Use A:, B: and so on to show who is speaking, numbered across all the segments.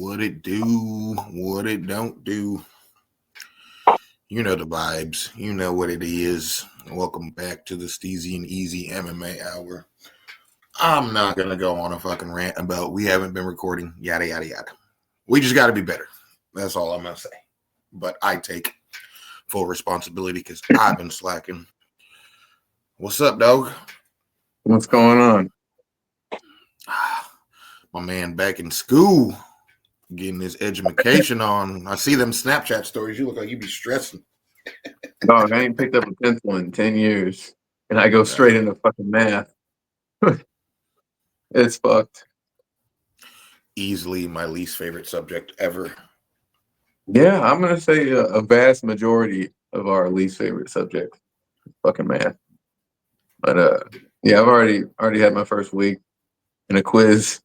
A: What it do, what it don't do. You know the vibes. You know what it is. Welcome back to the Steezy and Eazy MMA hour. I'm not going to go on a fucking rant about we haven't been recording, yada, yada, yada. We just got to be better. That's all I'm going to say. But I take full responsibility because I've been slacking. What's up, dog?
B: What's going on?
A: My man back in school. Getting his education on. I see them Snapchat stories. You look like you be stressing.
B: Dog, I ain't picked up a pencil in 10 years. And I go straight into fucking math. It's fucked.
A: Easily my least favorite subject ever.
B: Yeah, I'm going to say a vast majority of our least favorite subject is fucking math. But, yeah, I've already had my first week in a quiz.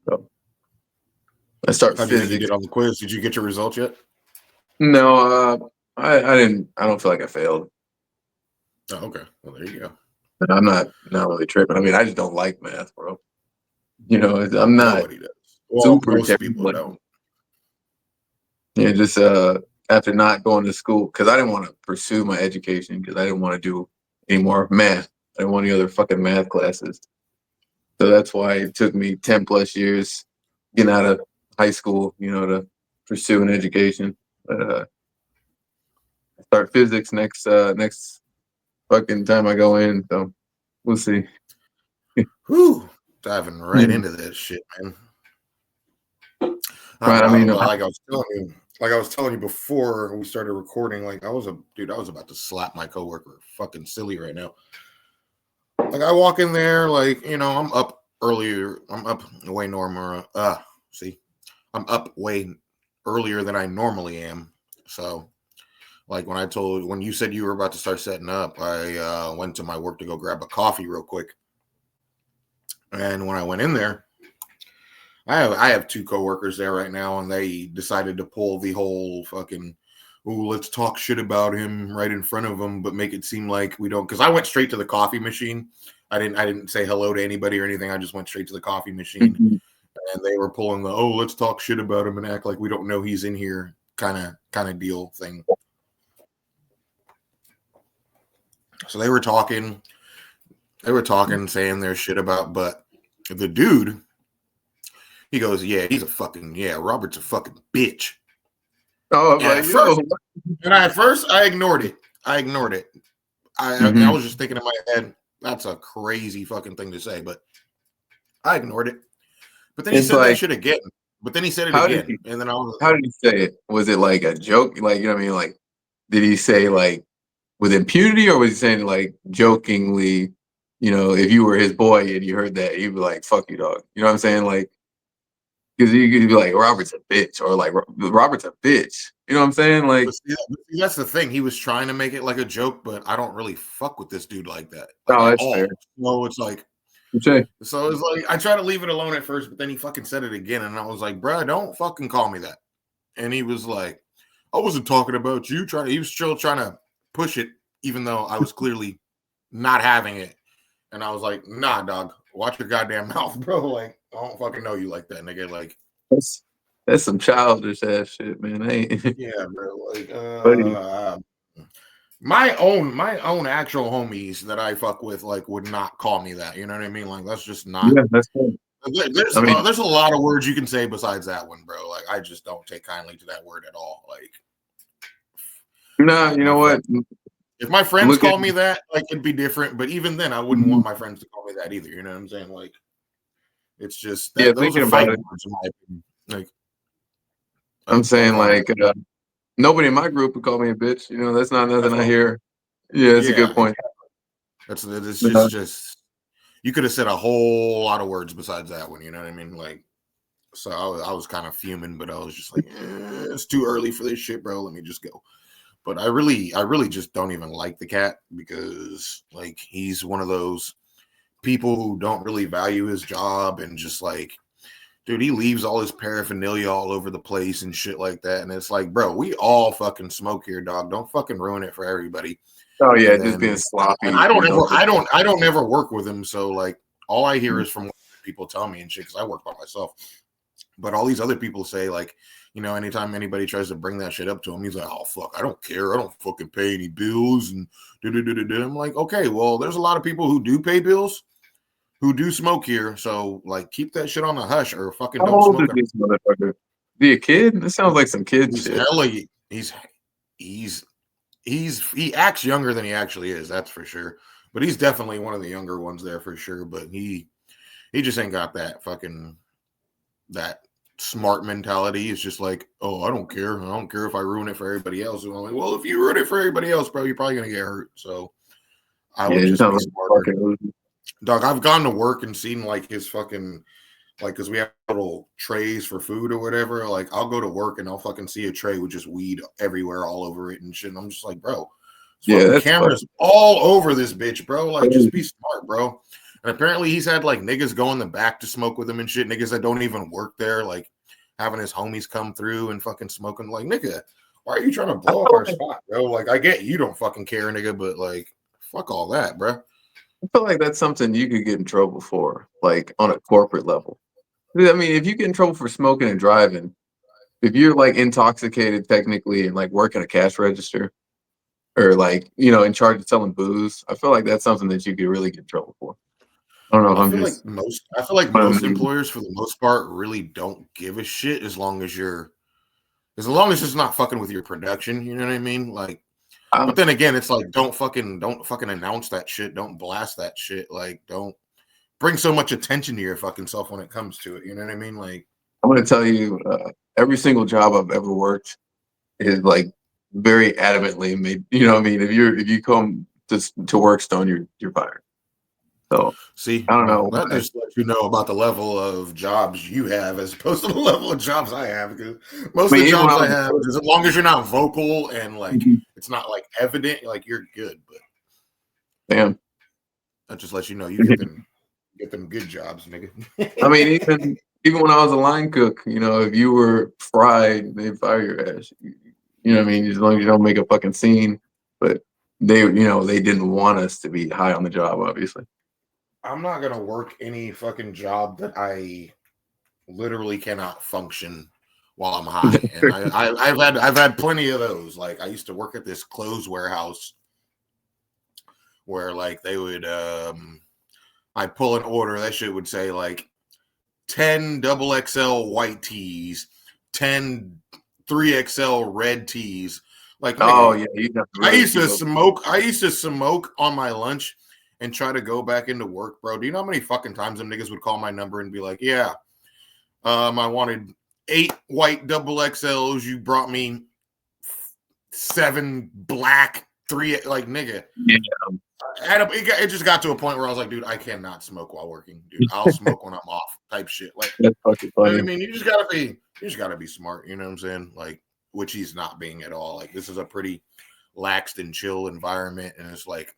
B: So I start
A: How do you
B: physics.
A: think you did on the quiz? Did you get your results yet?
B: No, I didn't. I don't feel like I failed.
A: Oh, okay. Well, there you go.
B: But I'm not really tripping. I mean, I just don't like math, bro. You know, I'm not
A: Nobody does. Well,
B: super
A: most
B: terrible.
A: people don't.
B: Yeah, just after not going to school, because I didn't want to pursue my education, because I didn't want to do any more math. I didn't want any other fucking math classes. So that's why it took me 10 plus years getting out of high school, you know, to pursue an education. But I start physics next fucking time I go in, so we'll see.
A: Whew. Diving right into that shit, man.
B: Right, I mean,
A: like I was telling you before we started recording, like I was about to slap my coworker fucking silly right now. Like I walk in there, like, you know, I'm up earlier. I'm up way normal. I'm up way earlier than I normally am. So like when you said you were about to start setting up, I went to my work to go grab a coffee real quick. And when I went in there, I have two coworkers there right now, and they decided to pull the whole fucking, "Ooh, let's talk shit about him right in front of him, but make it seem like we don't." Because I went straight to the coffee machine. I didn't say hello to anybody or anything. I just went straight to the coffee machine, and they were pulling the, "Oh, let's talk shit about him and act like we don't know he's in here," kind of deal thing. So they were talking, saying their shit about, but the dude. He goes, "Yeah, Robert's a fucking bitch."
B: I was like, yo.
A: At first, I ignored it. I was just thinking in my head, that's a crazy fucking thing to say, but I ignored it. But then he said that shit again. And then
B: how did he say it? Was it like a joke? Like, you know what I mean? Like, did he say like with impunity, or was he saying like jokingly? You know, if you were his boy and you heard that, he'd be like, "Fuck you, dog." You know what I'm saying? Like, because you could be like, "Robert's a bitch," or like, "Robert's a bitch." You know what I'm saying? Like,
A: that's the thing. He was trying to make it like a joke, but I don't really fuck with this dude like that.
B: Like, that's fair.
A: Well, it's like, so it's like I try to leave it alone at first, but then he fucking said it again, and I was like, "Bro, don't fucking call me that." And he was like, "I wasn't talking about you." He was still trying to push it, even though I was clearly not having it. And I was like, "Nah, dog, watch your goddamn mouth, bro. Like, I don't fucking know you like that, nigga. Like,
B: that's some childish ass shit, man.
A: Yeah, bro. Like, my own actual homies that I fuck with, like, would not call me that. You know what I mean? Like, that's just not.
B: Yeah, that's cool.
A: There's a lot of words you can say besides that one, bro. Like, I just don't take kindly to that word at all. Like,
B: no, you know what?
A: If my friends call me that, like, it'd be different. But even then, I wouldn't want my friends to call me that either. You know what I'm saying? Like, it's just that those are fight words in my opinion. Like,
B: I'm saying, like, nobody in my group would call me a bitch. You know, that's not nothing I hear. Yeah, that's a good point.
A: It's just you could have said a whole lot of words besides that one. You know what I mean? Like, so I was kind of fuming, but I was just like, it's too early for this shit, bro. Let me just go. But I really just don't even like the cat because, like, he's one of those people who don't really value his job and just like, dude, he leaves all his paraphernalia all over the place and shit like that. And it's like, bro, we all fucking smoke here, dog. Don't fucking ruin it for everybody.
B: Oh yeah, just being sloppy.
A: And I don't ever work with him. So like, all I hear is from what people tell me and shit because I work by myself. But all these other people say, like, you know, anytime anybody tries to bring that shit up to him, he's like, oh, fuck, I don't care. I don't fucking pay any bills. And I'm like, okay, well, there's a lot of people who do pay bills, who do smoke here. So, like, keep that shit on the hush or fucking
B: How
A: don't
B: old is
A: smoke.
B: this motherfucker? Be a kid? This sounds like some kid
A: He's
B: shit.
A: hella, he acts younger than he actually is. That's for sure. But he's definitely one of the younger ones there for sure. But he just ain't got that fucking, that smart mentality. It's just like, oh, I don't care. I don't care if I ruin it for everybody else. And I'm like, well, if you ruin it for everybody else, bro, you're probably gonna get hurt. So I would
B: Yeah, it
A: just be
B: sounds
A: smarter.
B: like fucking
A: Dog, I've gone to work and seen like his fucking, like, because we have little trays for food or whatever. Like, I'll go to work and I'll fucking see a tray with just weed everywhere, all over it and shit. And I'm just like, bro,
B: yeah,
A: fucking
B: that's
A: cameras all over this bitch, bro. Like, just be smart, bro. And apparently he's had like niggas go in the back to smoke with him and shit. Niggas that don't even work there, like having his homies come through and fucking smoking. Like, nigga, why are you trying to blow up our spot, bro? Like, I get you don't fucking care, nigga, but like, fuck all that, bro.
B: I feel like that's something you could get in trouble for, like on a corporate level. I mean, if you get in trouble for smoking and driving, if you're like intoxicated technically and like working a cash register or like, you know, in charge of selling booze, I feel like that's something that you could really get in trouble for. I don't know if I'm just
A: I feel like most employers for the most part really don't give a shit as long as it's not fucking with your production, you know what I mean? Like, but then again, it's like don't fucking announce that shit, don't blast that shit, like don't bring so much attention to your fucking self when it comes to it, you know what I mean? Like,
B: I'm going to tell you, every single job I've ever worked is like very adamantly made. You know what I mean? If you come to work stoned, you're fired. So
A: see,
B: I don't
A: well,
B: know
A: that
B: why.
A: just lets you know about the level of jobs you have as opposed to the level of jobs I have. Because most
B: I
A: of
B: mean,
A: the
B: even when
A: jobs
B: I
A: I
B: was
A: have, as long as you're not vocal and like it's not like evident, like you're good. But
B: damn.
A: that just lets you know you get them good jobs, nigga.
B: I mean, even when I was a line cook, you know, if you were fried, they'd fire your ass. You know what I mean? As long as you don't make a fucking scene. But they, you know, they didn't want us to be high on the job, obviously.
A: I'm not gonna work any fucking job that I literally cannot function while I'm high. And I've had plenty of those. Like, I used to work at this clothes warehouse where like they would I pull an order, that shit would say like 10 double XL white tees, 10 3XL red tees. Like,
B: Oh
A: nigga,
B: yeah, you have to really keep up.
A: I used to smoke on my lunch and try to go back into work, bro. Do you know how many fucking times them niggas would call my number and be like, yeah, I wanted 8 white double XLs. You brought me 7 black, 3, like, nigga.
B: Yeah.
A: It just got to a point where I was like, dude, I cannot smoke while working, dude. I'll smoke when I'm off, type shit. Like,
B: That's fucking
A: you know what I
B: funny.
A: mean? You just gotta be smart. You know what I'm saying? Like, which he's not being at all. Like, this is a pretty laxed and chill environment, and it's like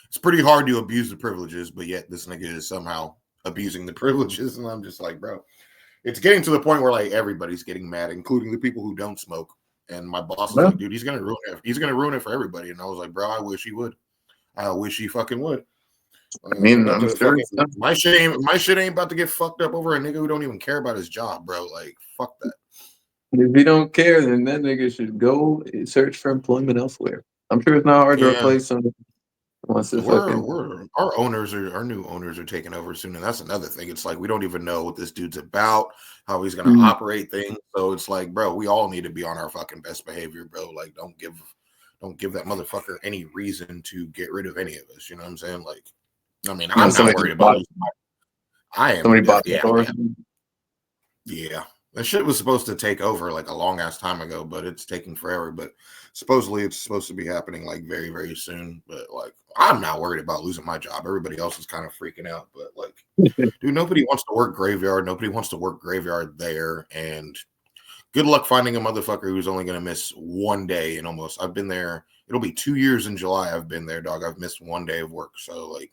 A: it's pretty hard to abuse the privileges, but yet this nigga is somehow abusing the privileges, and I'm just like, bro, it's getting to the point where like everybody's getting mad, including the people who don't smoke. And my boss is
B: Well,
A: like, dude, he's gonna ruin it. He's gonna ruin it for everybody. And I was like, bro, I wish he would. I wish he fucking would.
B: I mean,
A: About
B: I'm
A: to
B: sure
A: fucking,
B: it's not.
A: my shit ain't about to get fucked up over a nigga who don't even care about his job, bro. Like, fuck that.
B: If you don't care, then that nigga should go search for employment elsewhere. I'm sure it's not hard to
A: Yeah,
B: replace someone who wants to fucking.
A: we're our new owners are taking over soon, and that's another thing. It's like we don't even know what this dude's about, how he's gonna
B: Mhm.
A: operate things. So it's like, bro, we all need to be on our fucking best behavior, bro. Like, don't give that motherfucker any reason to get rid of any of us. You know what I'm saying? Like, I mean,
B: You know,
A: I'm not worried about losing my. I am,
B: somebody bought the
A: yeah,
B: store.
A: yeah. That shit was supposed to take over like a long ass time ago, but it's taking forever. But supposedly it's supposed to be happening like very, very soon. But like, I'm not worried about losing my job. Everybody else is kind of freaking out. But like, dude, nobody wants to work graveyard. Nobody wants to work graveyard there. And good luck finding a motherfucker who's only going to miss one day. And almost, I've been there. It'll be 2 years in July. I've been there, dog. I've missed one day of work. So like,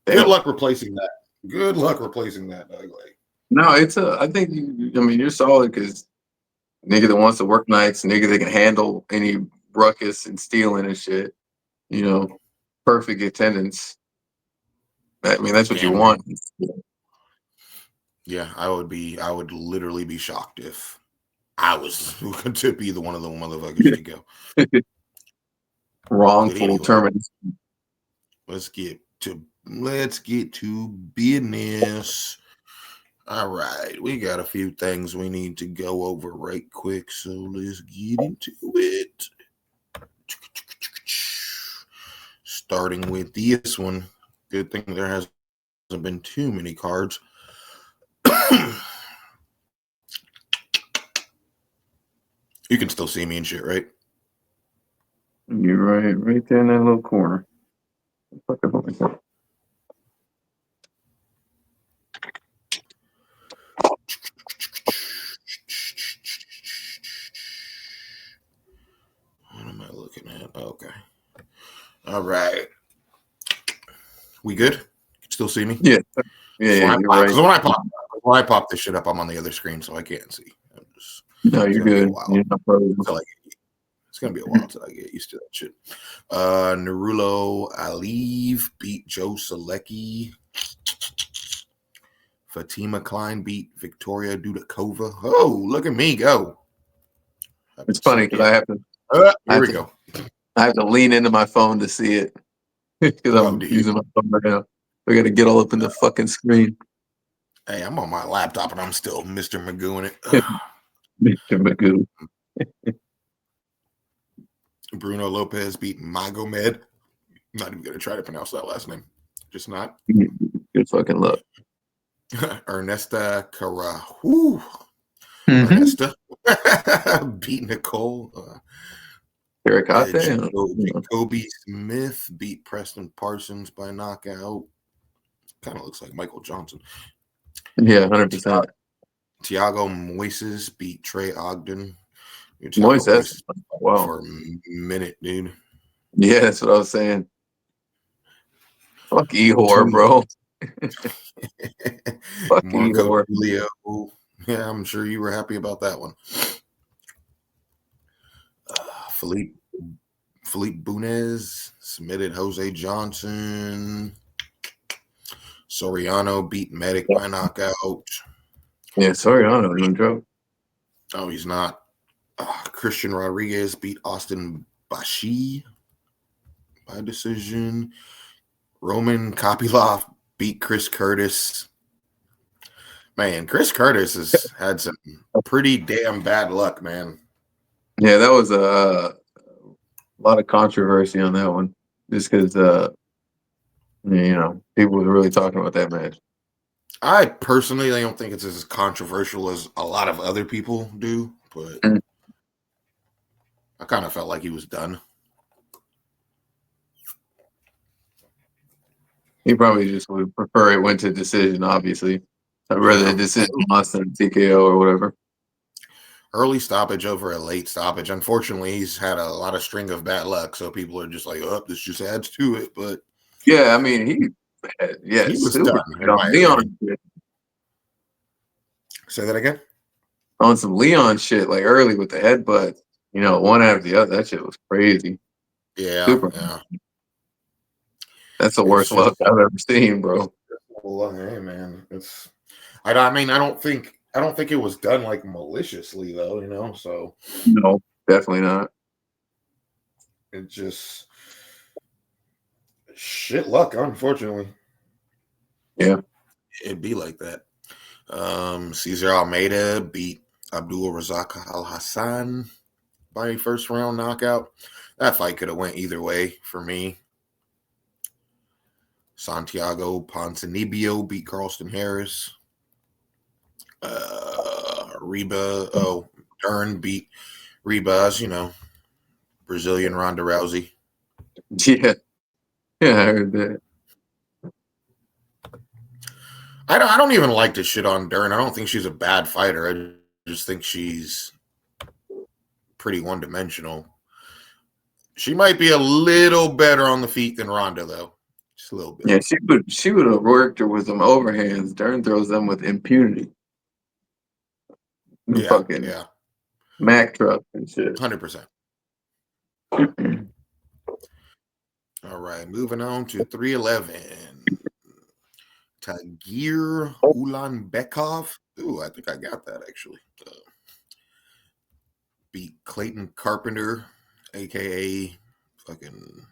A: good
B: Damn.
A: luck replacing that. Good luck replacing that, dog. Like,
B: No, it's a. I think I mean you're solid because nigga that wants to work nights, nigga that can handle any ruckus and stealing and shit. You know, perfect attendance. I mean that's what you
A: damn near.
B: want.
A: Yeah, I would literally be shocked if I was to be the one of the motherfuckers to go. But
B: Wrongful
A: anyway,
B: termination.
A: let's get to business. All right, we got a few things we need to go over right quick, so let's get into it. Starting with this one. Good thing there hasn't been too many cards. You can still see me and shit, right?
B: You're right there in that little corner. Fucking hold me.
A: What am I looking at? Okay. All right. We good? You can still see me?
B: Yeah, you're right.
A: When I pop this shit up, I'm on the other screen, so I can't see.
B: No,
A: It's
B: you're
A: gonna be a
B: good.
A: while.
B: You're not problem.
A: It's gonna be a while till I get used to that shit. Narulo Aliyev beat Joe Selecki. Fatima Klein beat Victoria Dudakova. Oh, look at me go!
B: It's funny because
A: Here we go.
B: I have to lean into my phone to see it because I'm using my phone right now. We got to get all up in the fucking screen.
A: Hey, I'm on my laptop and I'm still Mr. Magoo in it.
B: Mr. Magoo.
A: Bruno Lopez beat Magomed. I'm not even gonna try to pronounce that last name. Just not.
B: Good fucking luck.
A: Ernesta Carahu. Ernesta beat Nicole. Jacoby Smith beat Preston Parsons by knockout. Kind of looks like Michael Johnson.
B: Yeah, 100%.
A: Thiago Moises beat Trey Ogden.
B: Moises, wow.
A: For a minute, dude.
B: Yeah, that's what I was saying. Fuck Ehor, bro. Fuck
A: Marco
B: Ehor.
A: Julio. Yeah, I'm sure you were happy about that one. Philippe Bunez submitted Jose Johnson. Soriano beat Medic by knockout.
B: Yeah, Soriano, no joke.
A: Oh, he's not. Christian Rodriguez beat Austin Bashi by decision. Roman Kopylov beat Chris Curtis. Man, Chris Curtis has had some pretty damn bad luck, man.
B: Yeah, that was a lot of controversy on that one. Just because, people were really talking about that match.
A: I personally don't think it's as controversial as a lot of other people do, but I kind of felt like he was done.
B: He probably just would prefer it went to decision, obviously. I'd rather a decision lost than TKO or whatever.
A: Early stoppage over a late stoppage. Unfortunately, he's had a lot of string of bad luck, so people are just like, "Oh, this just adds to it." But
B: yeah, I mean, he
A: was
B: super
A: done.
B: Leon shit.
A: Say that again.
B: On some Leon shit, like early with the headbutt, one after the other. That shit was crazy.
A: Yeah,
B: super.
A: Yeah.
B: That's the worst luck I've ever seen, bro.
A: Well, hey, man, it's. I don't think it was done like maliciously, though. So
B: no, definitely not.
A: It just shit luck, unfortunately.
B: Yeah,
A: it'd be like that. Cesar Almeida beat Abdul Razak Al Hassan by first round knockout. That fight could have went either way for me. Santiago Ponzinibbio beat Carlston Harris. Dern beat Ribas, Brazilian Ronda Rousey.
B: Yeah, I heard that.
A: I don't even like to shit on Dern. I don't think she's a bad fighter. I just think she's pretty one-dimensional. She might be a little better on the feet than Ronda, though. Just a little bit.
B: Yeah, she would have worked her with some overhands. Dern throws them with impunity. Fucking Mack truck and shit.
A: 100%. All right, moving on to 311. Tagir Ulanbekov. Ooh, I think I got that actually. Beat Clayton Carpenter, aka fucking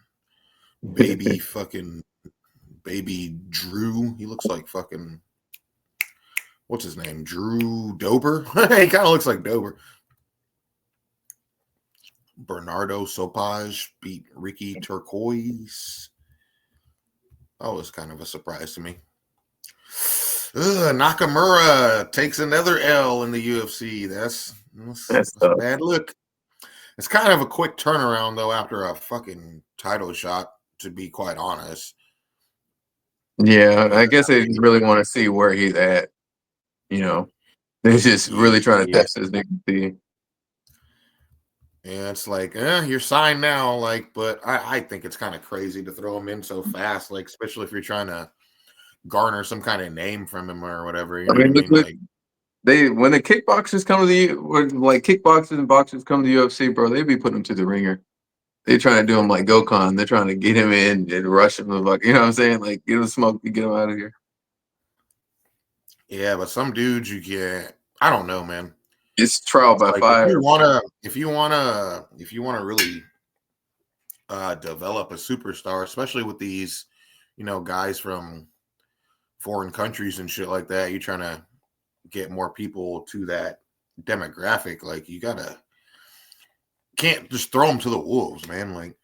A: baby Drew. He looks like fucking what's his name? Drew Dober. He kind of looks like Dober. Bernardo Sopaj beat Ricky Turquoise. That was kind of a surprise to me. Nakamura takes another L in the UFC. That's a bad look. It's kind of a quick turnaround, though, after a fucking title shot, to be quite honest.
B: Yeah, I guess they really want to see where he's at. You know, they're just really trying to test his dignity.
A: Yeah, it's like, you're signed now, like, but I think it's kind of crazy to throw him in so fast, like, especially if you're trying to garner some kind of name from him or whatever. You know what I mean? Like,
B: when the kickboxers come to kickboxers and boxers come to the UFC, bro, they be putting him to the ringer. They trying to do him like Gokhan. They're trying to get him in and rush him. Like, you know what I'm saying? Like, get him smoke to get him out of here.
A: Yeah, but some dudes you get, I don't know, man.
B: It's trial by fire.
A: If you wanna really develop a superstar, especially with these, guys from foreign countries and shit like that, you're trying to get more people to that demographic. Like, can't just throw them to the wolves, man. Like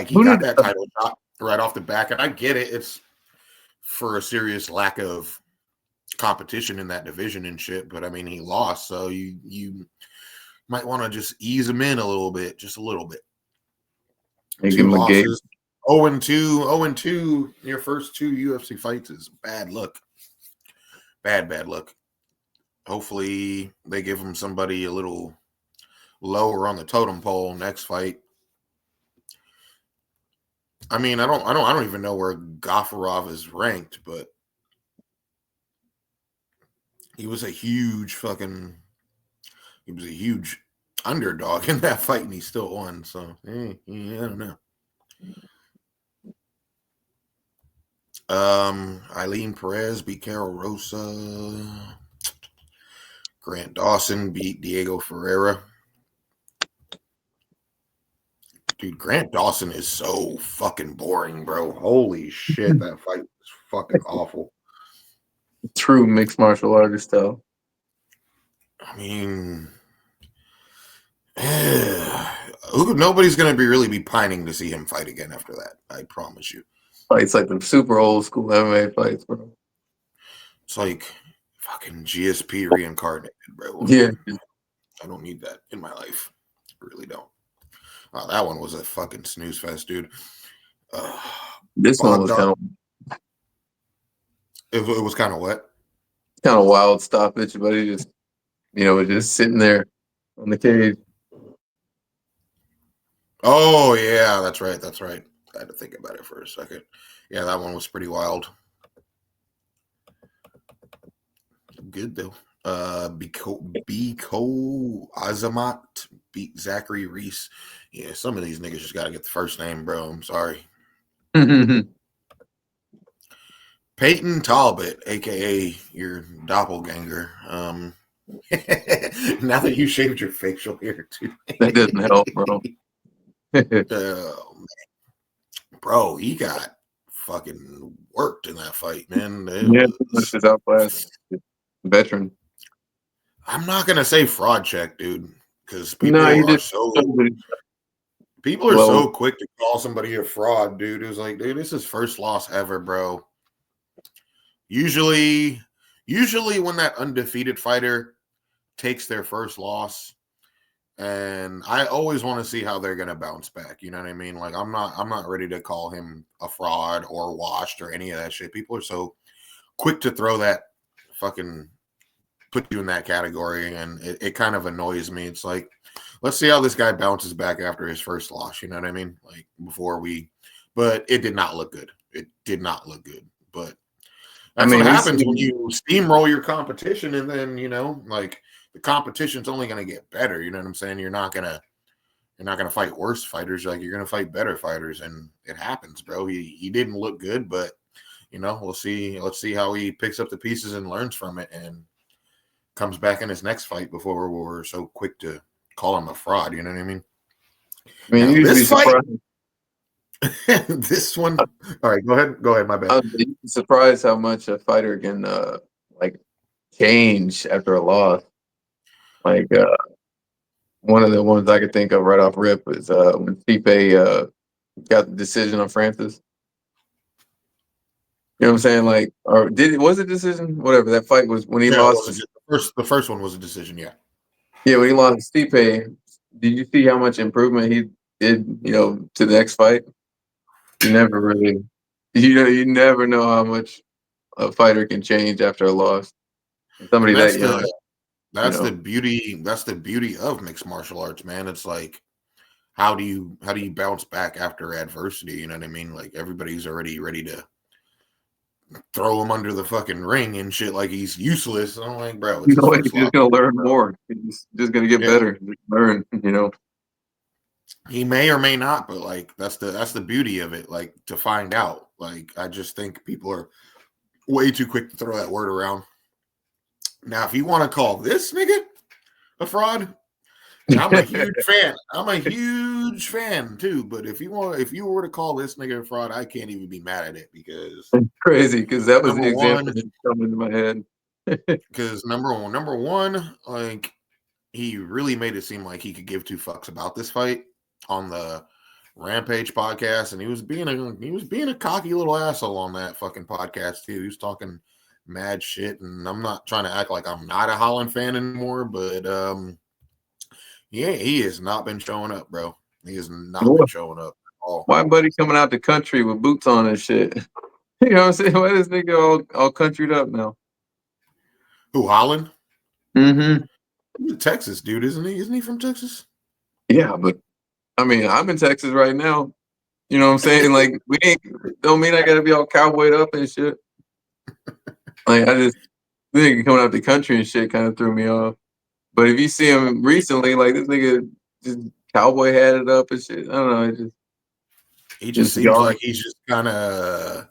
A: he got that title shot right off the back, and I get it. It's for a serious lack of competition in that division and shit. But I mean, he lost, so you might want to just ease him in a little bit, just a little bit. Two losses, 0-2, your first two UFC fights is bad luck. Bad luck. Hopefully, they give him somebody a little lower on the totem pole next fight. I mean, I don't even know where Gafurov is ranked, but he was a huge underdog in that fight, and he still won. So I don't know. Eileen Perez beat Carol Rosa. Grant Dawson beat Diego Ferreira. Dude, Grant Dawson is so fucking boring, bro. Holy shit, that fight was fucking awful.
B: True mixed martial artist style.
A: I mean, nobody's going to really be pining to see him fight again after that. I promise you.
B: Fights like the super old school MMA fights, bro.
A: It's like fucking GSP reincarnated, bro.
B: Yeah.
A: I don't need that in my life. I really don't. Oh, that one was a fucking snooze fest, dude.
B: This one was kind of...
A: It was kind of what?
B: Kind of wild stoppage, but he just, was just sitting there on the cage.
A: Oh, yeah, that's right. I had to think about it for a second. Yeah, that one was pretty wild. Good, though. Biko Azamat beat Zachary Reese. Yeah, some of these niggas just got to get the first name, bro. I'm sorry. Peyton Talbot, a.k.a. your doppelganger. Now that you shaved your facial hair, too.
B: That doesn't help, bro.
A: Bro, he got fucking worked in that fight, man.
B: This is outclassed. Veteran.
A: I'm not gonna say fraud check, dude, because people are so quick to call somebody a fraud, dude. It was like, dude, this is his first loss ever, bro. Usually when that undefeated fighter takes their first loss, and I always want to see how they're gonna bounce back. You know what I mean? Like, I'm not ready to call him a fraud or washed or any of that shit. People are so quick to throw that fucking put you in that category, and it kind of annoys me. It's like, let's see how this guy bounces back after his first loss. You know what I mean? Like, but it did not look good. It did not look good. But that's what happens when you steamroll your competition, and then like the competition's only going to get better. You know what I'm saying? You're not gonna you're not gonna fight worse fighters. Like you're gonna fight better fighters, and it happens, bro. He didn't look good, but we'll see. Let's see how he picks up the pieces and learns from it, and comes back in his next fight before we're so quick to call him a fraud. You know what I mean?
B: I mean,
A: Now
B: you'd be
A: this fight,
B: surprised.
A: this one. All right, go ahead. Go ahead. My bad.
B: You'd be surprised how much a fighter can like change after a loss. Like one of the ones I could think of right off rip is when Stipe got the decision on Francis. You know what I'm saying? Like, or was it decision? Whatever that fight was when he
A: Yeah, it
B: lost.
A: was the first one was a decision. Yeah.
B: Yeah, when he lost to Stipe, did you see how much improvement he did? To the next fight. You never really, you never know how much a fighter can change after a loss. Somebody
A: And
B: that young, you
A: that's the
B: know.
A: beauty. That's the beauty of mixed martial arts, man. It's like how do you bounce back after adversity? You know what I mean? Like everybody's already ready to throw him under the fucking ring and shit like he's useless. And I'm like, bro, it's his
B: He's
A: first
B: just
A: loss,
B: gonna learn
A: bro.
B: more. He's just gonna get
A: Yeah,
B: better. Just learn.
A: he may or may not, but like that's the beauty of it. Like to find out. Like I just think people are way too quick to throw that word around. Now, if you want to call this nigga a fraud, and I'm a huge fan. I'm a huge fan too. But if you were to call this nigga a fraud, I can't even be mad at it because
B: Crazy, because that was the
A: number
B: example
A: one,
B: that come into my head.
A: number one, like he really made it seem like he could give two fucks about this fight on the Rampage podcast, and he was being a cocky little asshole on that fucking podcast too. He was talking mad shit, and I'm not trying to act like I'm not a Holland fan anymore, but yeah, he has not been showing up, bro. He has not been showing up at all.
B: My buddy coming out the country with boots on and shit. You know what I'm saying? Why this nigga all countryed up now?
A: Who, Holland?
B: Mm-hmm.
A: He's a Texas dude, isn't he? Isn't he from Texas?
B: Yeah, but I mean, I'm in Texas right now. You know what I'm saying? Like, don't mean I gotta be all cowboyed up and shit. Like, I just nigga coming out the country and shit kind of threw me off. But if you see him recently, like this nigga just cowboy had it up and shit. I don't know.
A: He just seems like he's just kind of.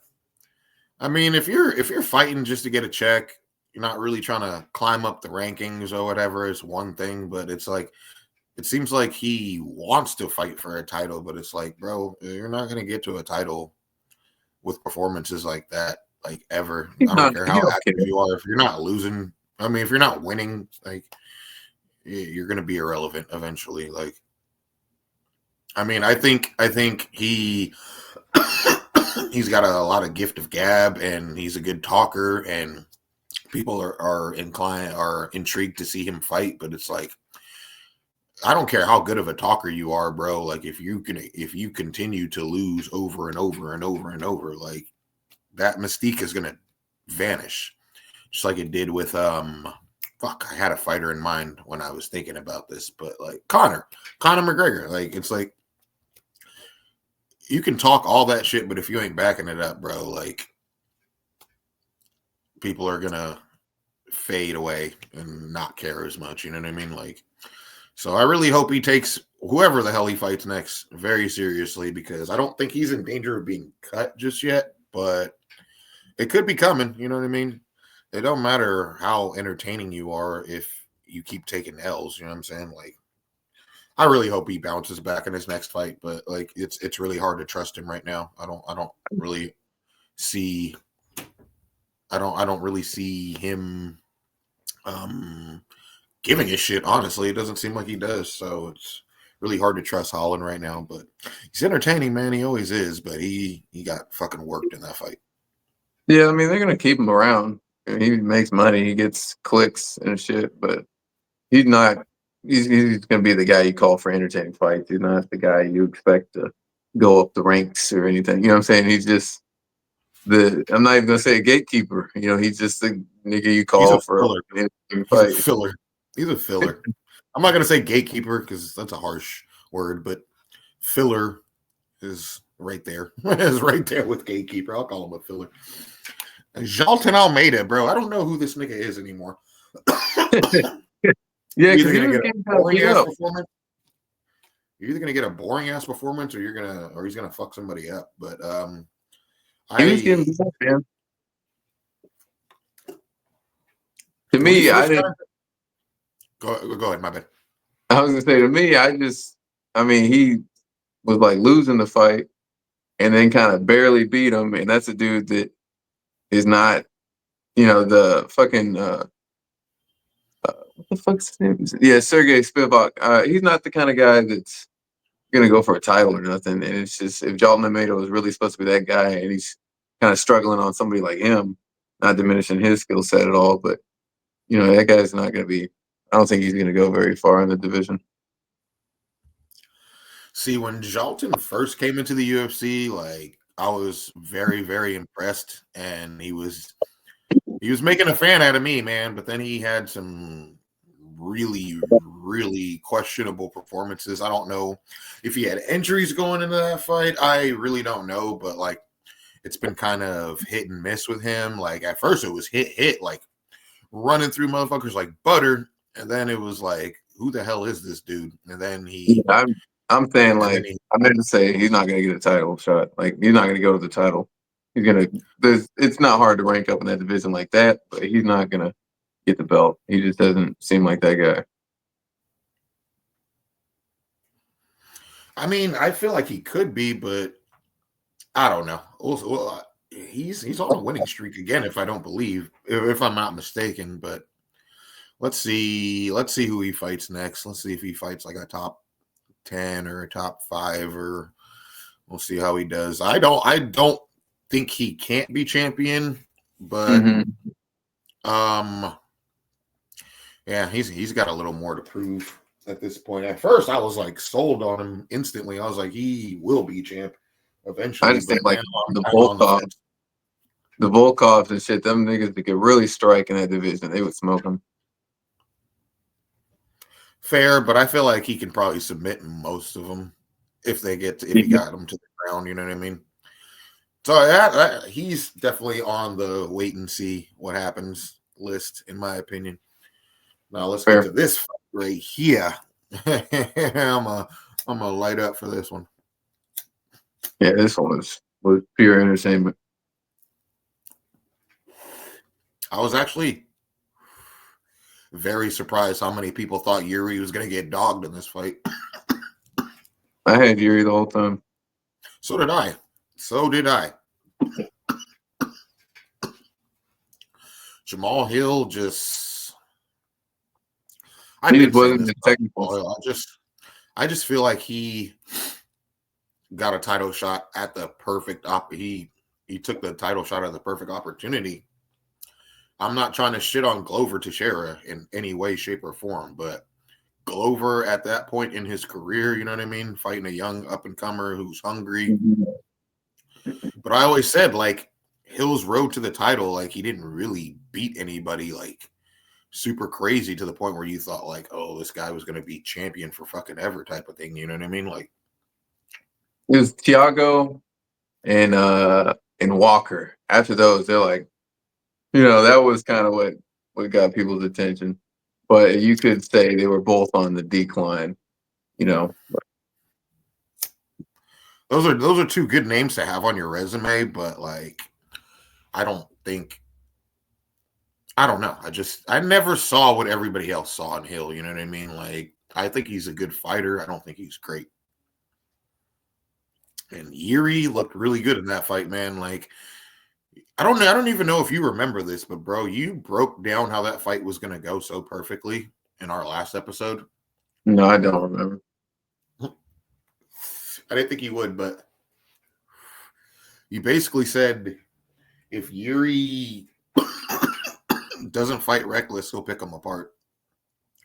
A: I mean, if you're fighting just to get a check, you're not really trying to climb up the rankings or whatever. It's one thing, but it's like it seems like he wants to fight for a title, but it's like, bro, you're not gonna get to a title with performances like that, like ever. I don't care how active you are. If you're not losing, I mean, if you're not winning, like you're gonna be irrelevant eventually. Like, I mean, I think he he's got a lot of gift of gab, and he's a good talker, and people are intrigued to see him fight. But it's like I don't care how good of a talker you are, bro. Like if you continue to lose over and over and over and over, like that mystique is gonna vanish, just like it did with fuck. I had a fighter in mind when I was thinking about this, but like Conor McGregor, like it's like you can talk all that shit, but if you ain't backing it up, bro, like people are gonna fade away and not care as much. You know what I mean? Like, so I really hope he takes whoever the hell he fights next very seriously, because I don't think he's in danger of being cut just yet, but it could be coming. You know what I mean? It don't matter how entertaining you are if you keep taking L's. You know what I'm saying? Like, I really hope he bounces back in his next fight, but like it's really hard to trust him right now. I don't really see I don't really see him giving a shit. Honestly, it doesn't seem like he does. So it's really hard to trust Holland right now. But he's entertaining, man. He always is. But he got fucking worked in that fight.
B: Yeah, I mean they're gonna keep him around. I mean, he makes money, he gets clicks and shit, but he's not. He's gonna be the guy you call for entertaining fights. He's not the guy you expect to go up the ranks or anything. You know what I'm saying? He's just I'm not even gonna say a gatekeeper. He's just the nigga you
A: He's
B: call
A: a
B: for
A: filler.
B: an
A: He's a
B: fight.
A: filler. He's a filler. I'm not gonna say gatekeeper because that's a harsh word, but filler is right there. Is right there with gatekeeper. I'll call him a filler. Jalton Almeida, bro. I don't know who this nigga is anymore.
B: Yeah, because
A: Either
B: he
A: gonna
B: was
A: get a
B: getting
A: boring
B: beat
A: ass
B: up.
A: performance. you're either gonna get a boring ass performance or he's gonna fuck somebody up. But
B: He was getting
A: I
B: beat, man. To
A: when he
B: me,
A: first got go ahead, my bad.
B: I was gonna say to me, I mean, he was like losing the fight and then kind of barely beat him, and that's a dude that is not, the fucking what the fuck's his name? Yeah, Sergey Spivak. He's not the kind of guy that's gonna go for a title or nothing. And it's just if Jalton Amato is really supposed to be that guy, and he's kind of struggling on somebody like him, not diminishing his skill set at all, but that guy's not gonna be. I don't think he's gonna go very far in the division.
A: See, when Jalton first came into the UFC, like I was very, very impressed, and he was making a fan out of me, man. But then he had some really, really questionable performances. I don't know if he had injuries going into that fight. I really don't know, but like it's been kind of hit and miss with him. Like at first it was hit, like running through motherfuckers like butter, and then it was like, who the hell is this dude? And then
B: Yeah, I'm saying
A: and then
B: like
A: he
B: I meant to say he's not gonna get a title shot. Like he's not gonna go to the title. He's gonna. It's not hard to rank up in that division like that, but he's not gonna get the belt. He just doesn't seem like that guy.
A: I mean, I feel like he could be, but I don't know. Also, he's on a winning streak again, if I don't believe, if I'm not mistaken. But let's see who he fights next. Let's see if he fights like a top 10 or a top 5, or we'll see how he does. I don't think he can't be champion, but
B: Mm-hmm.
A: um, yeah, he's got a little more to prove at this point. At first, I was like sold on him instantly. I was like, he will be champ
B: I
A: eventually,
B: just think
A: but
B: like
A: now I'm
B: the
A: kind of on the
B: Volkov,
A: fence.
B: the Volkovs and shit. Them niggas that could really strike in that division, they would smoke him.
A: Fair, but I feel like he can probably submit most of them if he got them to the ground. You know what I mean? So he's definitely on the wait and see what happens list, in my opinion. Now let's get
B: Fair.
A: to this fight right here. I'm a light up for this one.
B: Yeah, this one was pure entertainment.
A: I was actually very surprised how many people thought Yuri was going to get dogged in this fight.
B: I had Yuri the whole time.
A: So did I. So did I. Jamal Hill just. I've
B: He
A: been
B: just
A: saying
B: wasn't
A: this
B: the
A: about
B: technical.
A: Jamal Hill. I just feel like he got a title shot at the perfect he took the title shot at the perfect opportunity. I'm not trying to shit on Glover Teixeira in any way, shape, or form, but Glover at that point in his career, you know what I mean? Fighting a young up and comer who's hungry. But I always said, like, Hill's road to the title, like, he didn't really beat anybody, like, super crazy to the point where you thought, like, oh, this guy was going to be champion for fucking ever type of thing. You know what I mean? Like,
B: It was Thiago and Walker. After those, they're like, that was kind of what got people's attention. But you could say they were both on the decline. You know,
A: those are two good names to have on your resume, but, like, I don't think. I don't know. I never saw what everybody else saw in Hill. You know what I mean? Like, I think he's a good fighter. I don't think he's great. And Yuri looked really good in that fight, man. Like, I don't know. I don't even know if you remember this, but bro, you broke down how that fight was going to go so perfectly in our last episode.
B: no, I don't remember.
A: I didn't think you would, but you basically said if Yuri doesn't fight reckless, he'll pick him apart.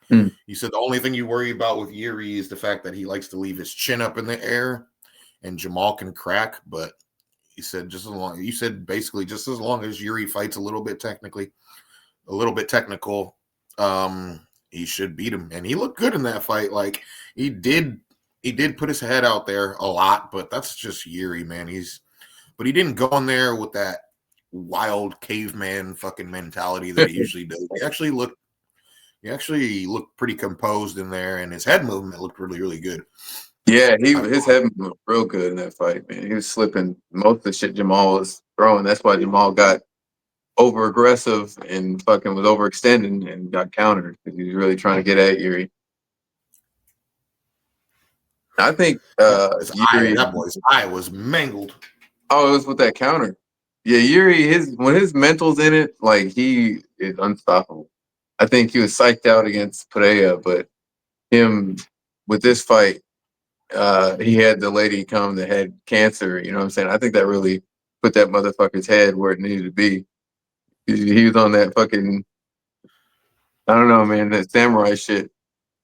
B: Hmm.
A: You said the only thing you worry about with Yuri is the fact that he likes to leave his chin up in the air, and Jamal can crack. But you said basically just as long as Yuri fights a little bit technical, he should beat him. And he looked good in that fight. Like he did put his head out there a lot, but that's just Yuri, man. But he didn't go in there with that wild caveman fucking mentality that he usually does. He actually looked pretty composed in there, and his head movement looked really, really good.
B: Yeah,
A: I
B: his head moved real good in that fight, man. He was slipping most of the shit Jamal was throwing. That's why Jamal got over aggressive and fucking was overextending and got countered because he was really trying to get at Yuri. I think Yuri.
A: that boy's eye was mangled.
B: Oh, it was with that counter. Yeah, Yuri. When his mental's in it, like he is unstoppable. I think he was psyched out against Pereira, but him with this fight, he had the lady come that had cancer. You know what I'm saying? I think that really put that motherfucker's head where it needed to be. He was on that fucking. I don't know, man. That samurai shit.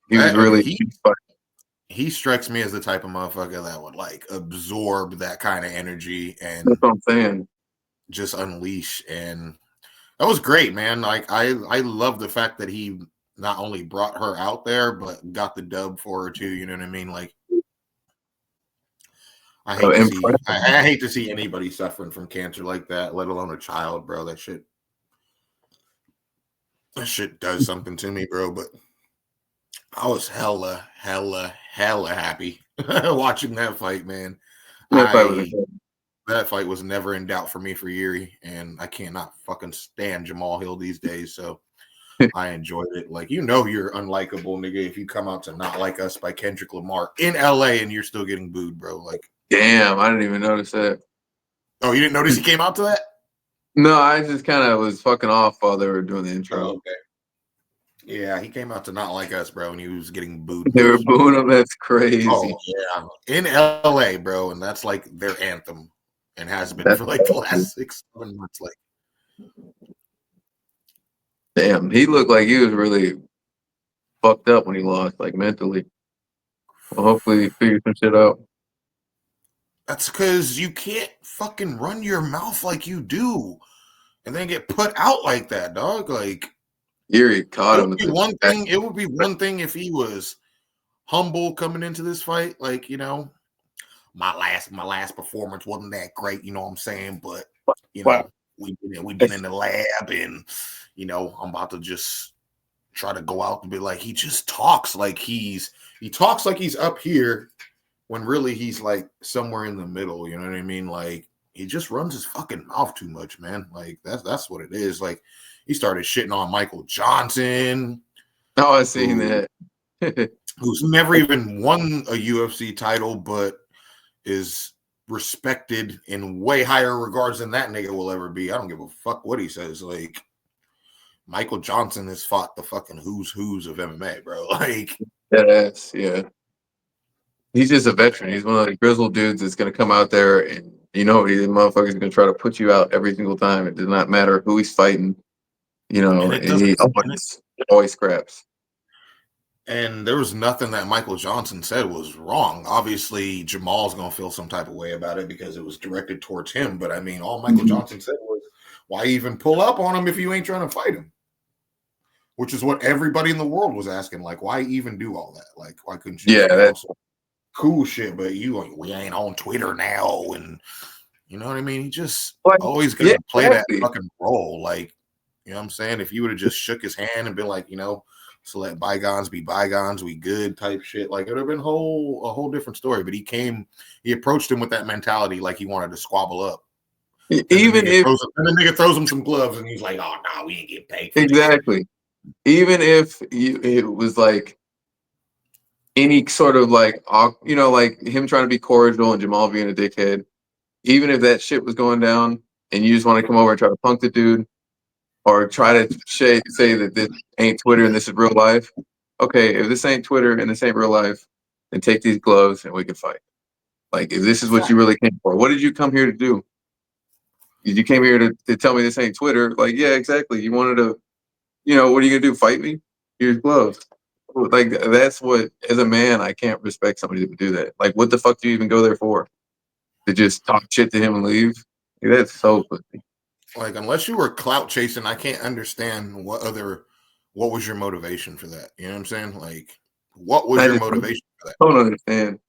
B: He was
A: That
B: really.
A: he strikes me as the type of motherfucker that would like absorb that kind of energy
B: That's
A: and
B: what I'm saying.
A: just unleash. And that was great, man. Like I love the fact that he not only brought her out there but got the dub for her too. You know what I mean? Like I hate to see anybody suffering from cancer like that, let alone a child, bro. That shit does something to me, bro. But I was hella happy watching that fight, man.
B: That fight was
A: That fight was never in doubt for me for Yuri, and I cannot fucking stand Jamal Hill these days. So I enjoyed it. Like, you know, you're unlikable, nigga, if you come out to Not Like Us by Kendrick Lamar in LA and you're still getting booed, bro. Like,
B: damn. I didn't even notice that.
A: oh, you didn't notice he came out to that?
B: No, I just kind of was fucking off while they were doing the intro.
A: Oh, okay. Yeah, he came out to Not Like Us, bro, and he was getting booed.
B: They were booing him. That's crazy.
A: Oh, yeah. In LA, bro, and that's like their anthem and has been for like the last 6-7 months. Like,
B: damn, he looked like he was really fucked up when he lost, like mentally. Well, hopefully he figures some shit out.
A: that's because you can't fucking run your mouth like you do and then get put out like that, dog. Like,
B: Yuri caught
A: it
B: him
A: would
B: with
A: be
B: the
A: one thing. It would be one thing if he was humble coming into this fight. Like, you know, my last performance wasn't that great. You know what I'm saying? But you know, we've been in the lab, and you know, I'm about to just try to go out and be like, he just talks like he talks like he's up here when really he's like somewhere in the middle. You know what I mean? Like, he just runs his fucking mouth too much, man. Like, that's what it is. Like, he started shitting on Michael Johnson.
B: Oh, I seen that.
A: Who's never even won a UFC title, but is respected in way higher regards than that nigga will ever be. I don't give a fuck what he says. Like, Michael Johnson has fought the fucking who's of MMA, bro. Like,
B: Yes, yeah. He's just a veteran. He's one of the grizzled dudes that's gonna come out there and these motherfuckers are gonna try to put you out every single time. It does not matter who he's fighting,
A: and it
B: and he
A: doesn't.
B: always scraps.
A: And there was nothing that Michael Johnson said was wrong. Obviously, Jamal's gonna feel some type of way about it because it was directed towards him. But I mean, all Michael Johnson said was, "Why even pull up on him if you ain't trying to fight him?" Which is what everybody in the world was asking. Like, why even do all that? Like, why couldn't you
B: Yeah,
A: just be on
B: that's
A: some cool shit? But we ain't on Twitter now, and you know what I mean? He just
B: like,
A: always
B: yeah,
A: gonna play that
B: exactly.
A: fucking role. Like, you know what I'm saying? If you would have just shook his hand and been like, you know, so let bygones be bygones, we good type shit, like it would have been a whole different story. But he approached him with that mentality like he wanted to squabble up. And
B: Even if
A: the nigga throws him some gloves and he's like, oh no, we ain't getting paid for this.
B: exactly, even if it was like any sort of like like him trying to be cordial and Jamal being a dickhead, even if that shit was going down and you just want to come over and try to punk the dude or try to say that this ain't Twitter and this is real life. Okay, if this ain't Twitter and this ain't real life, then take these gloves and we can fight. Like, if this is what you really came for, what did you come here to do? You came here to tell me this ain't Twitter. Like, yeah, exactly. You wanted to, what are you gonna do? Fight me? Here's gloves. Like, that's what, as a man, I can't respect somebody that would do that. Like, what the fuck do you even go there for? To just talk shit to him and leave? Like, that's so pussy.
A: Like, unless you were clout chasing, I can't understand what was your motivation for that? You know what I'm saying? Like, what was
B: I
A: your
B: just
A: motivation for that?
B: don't understand.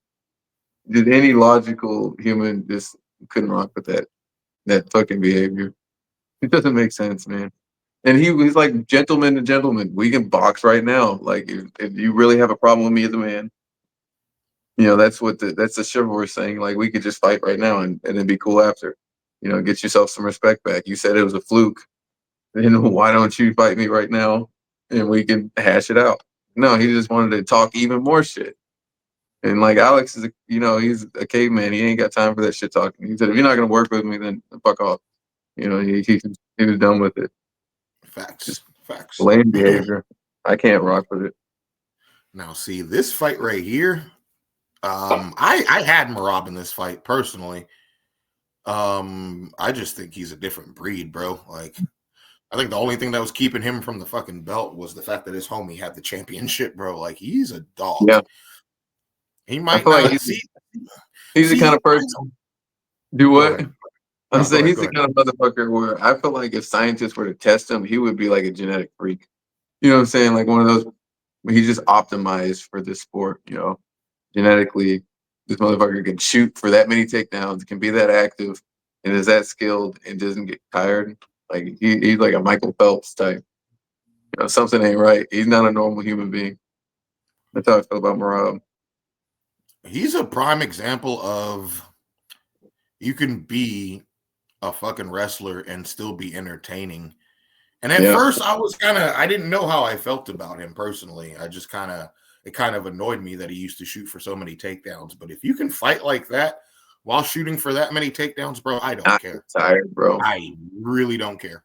B: Did any logical human just couldn't rock with that fucking behavior? It doesn't make sense, man. And he's like gentleman to gentleman. We can box right now. Like, if you really have a problem with me as a man, that's what that's the chivalrous saying. Like, we could just fight right now and then be cool after. Get yourself some respect back. You said it was a fluke. Then why don't you fight me right now and we can hash it out? No, he just wanted to talk even more shit. And like Alex is, he's a caveman. He ain't got time for that shit talking. He said, if you're not gonna work with me, then fuck off. He was done with it.
A: Facts.
B: Just
A: Facts.
B: lame behavior. I can't rock with it.
A: Now, see this fight right here. I had Marab in this fight personally. I just think he's a different breed, bro. Like, I think the only thing that was keeping him from the fucking belt was the fact that his homie had the championship, bro. Like, he's a dog.
B: Yeah,
A: He
B: I
A: might
B: feel like
A: not see.
B: he's the kind of person. Do
A: Go
B: what?
A: ahead.
B: I'm
A: No, go
B: saying
A: ahead.
B: he's
A: Go
B: the
A: ahead.
B: kind of motherfucker where I feel like if scientists were to test him, he would be like a genetic freak. You know what I'm saying? Like one of those. He's just optimized for this sport. Genetically, this motherfucker can shoot for that many takedowns, can be that active, and is that skilled and doesn't get tired. Like he's like a Michael Phelps type. Something ain't right. He's not a normal human being. That's how I feel about Marab.
A: He's a prime example of you can be a fucking wrestler and still be entertaining. And at
B: Yeah,
A: first, I didn't know how I felt about him personally. It kind of annoyed me that he used to shoot for so many takedowns. But if you can fight like that while shooting for that many takedowns, bro, I don't
B: not
A: care.
B: tired, bro.
A: I really don't care.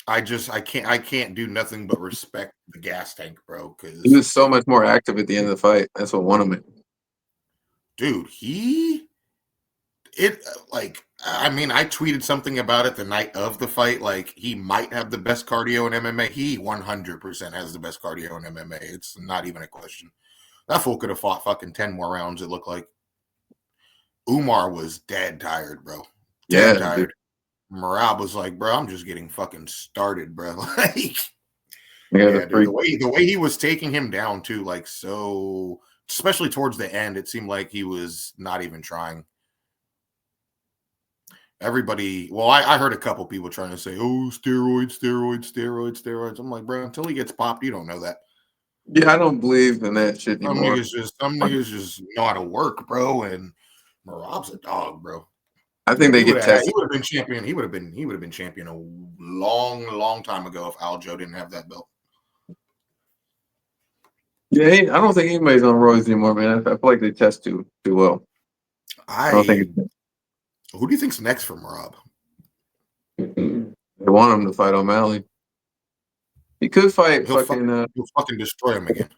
A: I can't do nothing but respect the gas tank, bro.
B: He
A: Because,
B: was so much more active at the end of the fight. That's what won him.
A: dude, it like I mean, I tweeted something about it the night of the fight. Like, he might have the best cardio in MMA. He 100% has the best cardio in MMA. It's not even a question. That fool could have fought fucking 10 more rounds, it looked like. Umar was dead tired, bro. Dead
B: Yeah, dude.
A: tired. Marab was like, bro, I'm just getting fucking started, bro. Like,
B: Yeah, the
A: yeah, dude.
B: freak.
A: The way he was taking him down too, like, so especially towards the end, it seemed like he was not even trying. Everybody, well, I heard a couple people trying to say, oh, steroids, steroids, steroids, steroids. I'm like, bro, until he gets popped, you don't know that.
B: Yeah, I don't believe in that shit anymore.
A: Some niggas just know how to work, bro. And Marab's a dog, bro.
B: I think they get
A: He
B: tested.
A: would have been champion. He would have been champion a long, long time ago if Aljo didn't have that belt.
B: Yeah, I don't think anybody's on roids anymore, man. I feel like they test too well. I don't think
A: Who do you think's next for Marab?
B: they want him to fight O'Malley. He could fight
A: He'll
B: fucking.
A: he'll fucking destroy him again.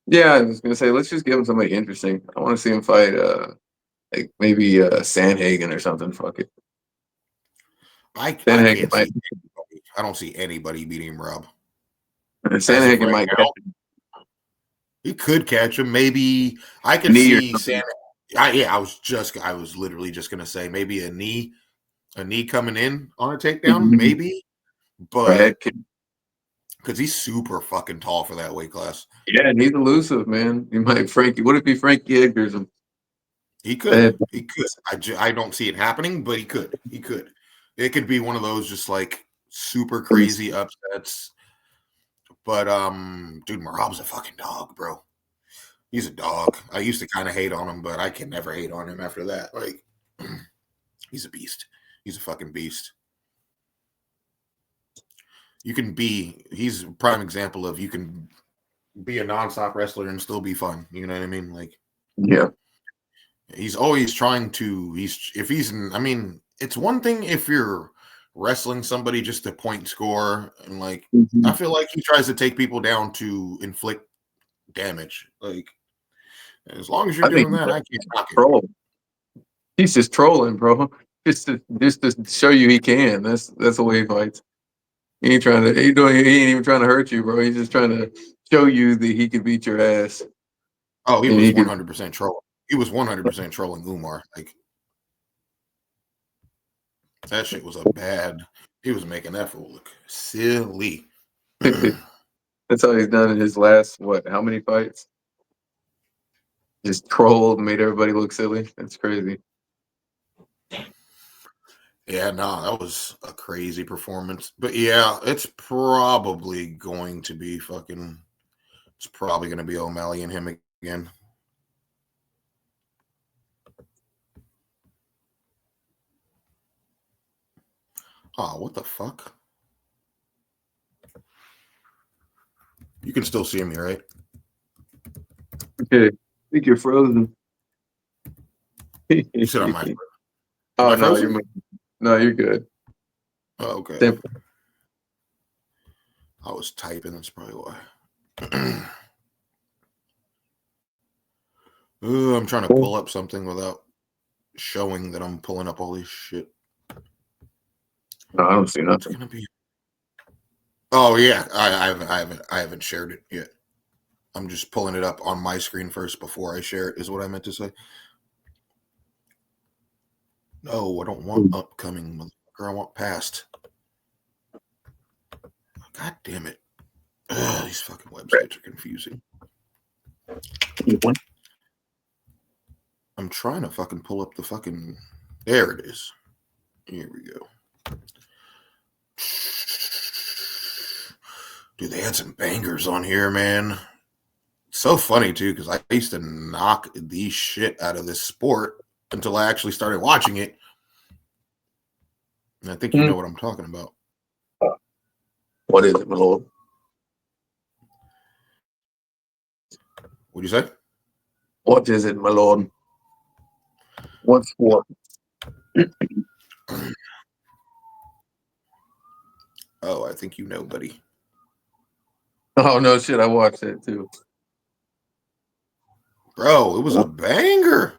B: Yeah, I was gonna say let's just give him somebody interesting. I want to see him fight. Like maybe Sandhagen or something. Fuck it.
A: I
B: Sandhagen
A: can't
B: might.
A: see anybody. I don't see anybody beating Marab as of
B: Sandhagen
A: right
B: might catch
A: now. He could catch him. Maybe I
B: a
A: could
B: knee or
A: see
B: something.
A: Sam. I was literally just gonna say maybe a knee coming in on a takedown,
B: Mhm.
A: maybe,
B: Or head
A: but
B: kick.
A: because he's super fucking tall for that weight class.
B: Yeah, and he's elusive, man. He might Frankie. What if he Frankie Edgar's him?
A: He could.
B: Bad.
A: He could. I don't see it happening, but he could. He could. It could be one of those just like super crazy upsets. But dude, Marab's a fucking dog, bro. He's a dog. I used to kind of hate on him, but I can never hate on him after that. Like, he's a beast. He's a fucking beast. He's a prime example of you can be a nonstop wrestler and still be fun. You know what I mean? Like,
B: Yeah.
A: he's always trying to, I mean, it's one thing if you're wrestling somebody just to point score. And like, I
B: Mhm.
A: feel like he tries to take people down to inflict damage. Like, as long as you're
B: I think
A: doing
B: he's
A: that,
B: a
A: I can't knock it.
B: troll. He's just trolling, bro. Just to show you he can. That's the way he fights. He ain't trying to. He ain't even trying to hurt you, bro. He's just trying to show you that he can beat your ass,
A: Oh, he
B: and
A: was
B: he can.
A: 100% trolling. He was 100% trolling Umar. Like, that shit was a bad. He was making that fool look silly.
B: That's how he's done in his last what? How many fights? Just trolled, made everybody look silly. That's crazy.
A: Yeah, no, that was a crazy performance. But yeah, it's probably going to be O'Malley and him again. Oh, what the fuck? You can still see me, right?
B: Okay. I think you're frozen.
A: You said I'm my. Am
B: Oh
A: I
B: no,
A: frozen?
B: you're good.
A: Oh, okay.
B: Simple.
A: I was typing. That's probably why. Ooh, I'm trying to pull up something without showing that I'm pulling up all this shit.
B: No, I don't see
A: It's
B: nothing.
A: gonna be. Oh yeah, I haven't shared it yet. I'm just pulling it up on my screen first before I share it. Is what I meant to say. No, I don't want upcoming, motherfucker. I want past. God damn it! Ugh, these fucking websites are confusing. I'm trying to fucking pull up the fucking. There it is. Here we go. Dude, they had some bangers on here, man. So funny too, because I used to knock the shit out of this sport until I actually started watching it. And I think you know what I'm talking about.
B: What is it, my lord?
A: What'd you say?
B: What is it, my lord? What sport?
A: Oh, I think you know, buddy.
B: Oh no, shit! I watched that too.
A: Bro, it was a banger.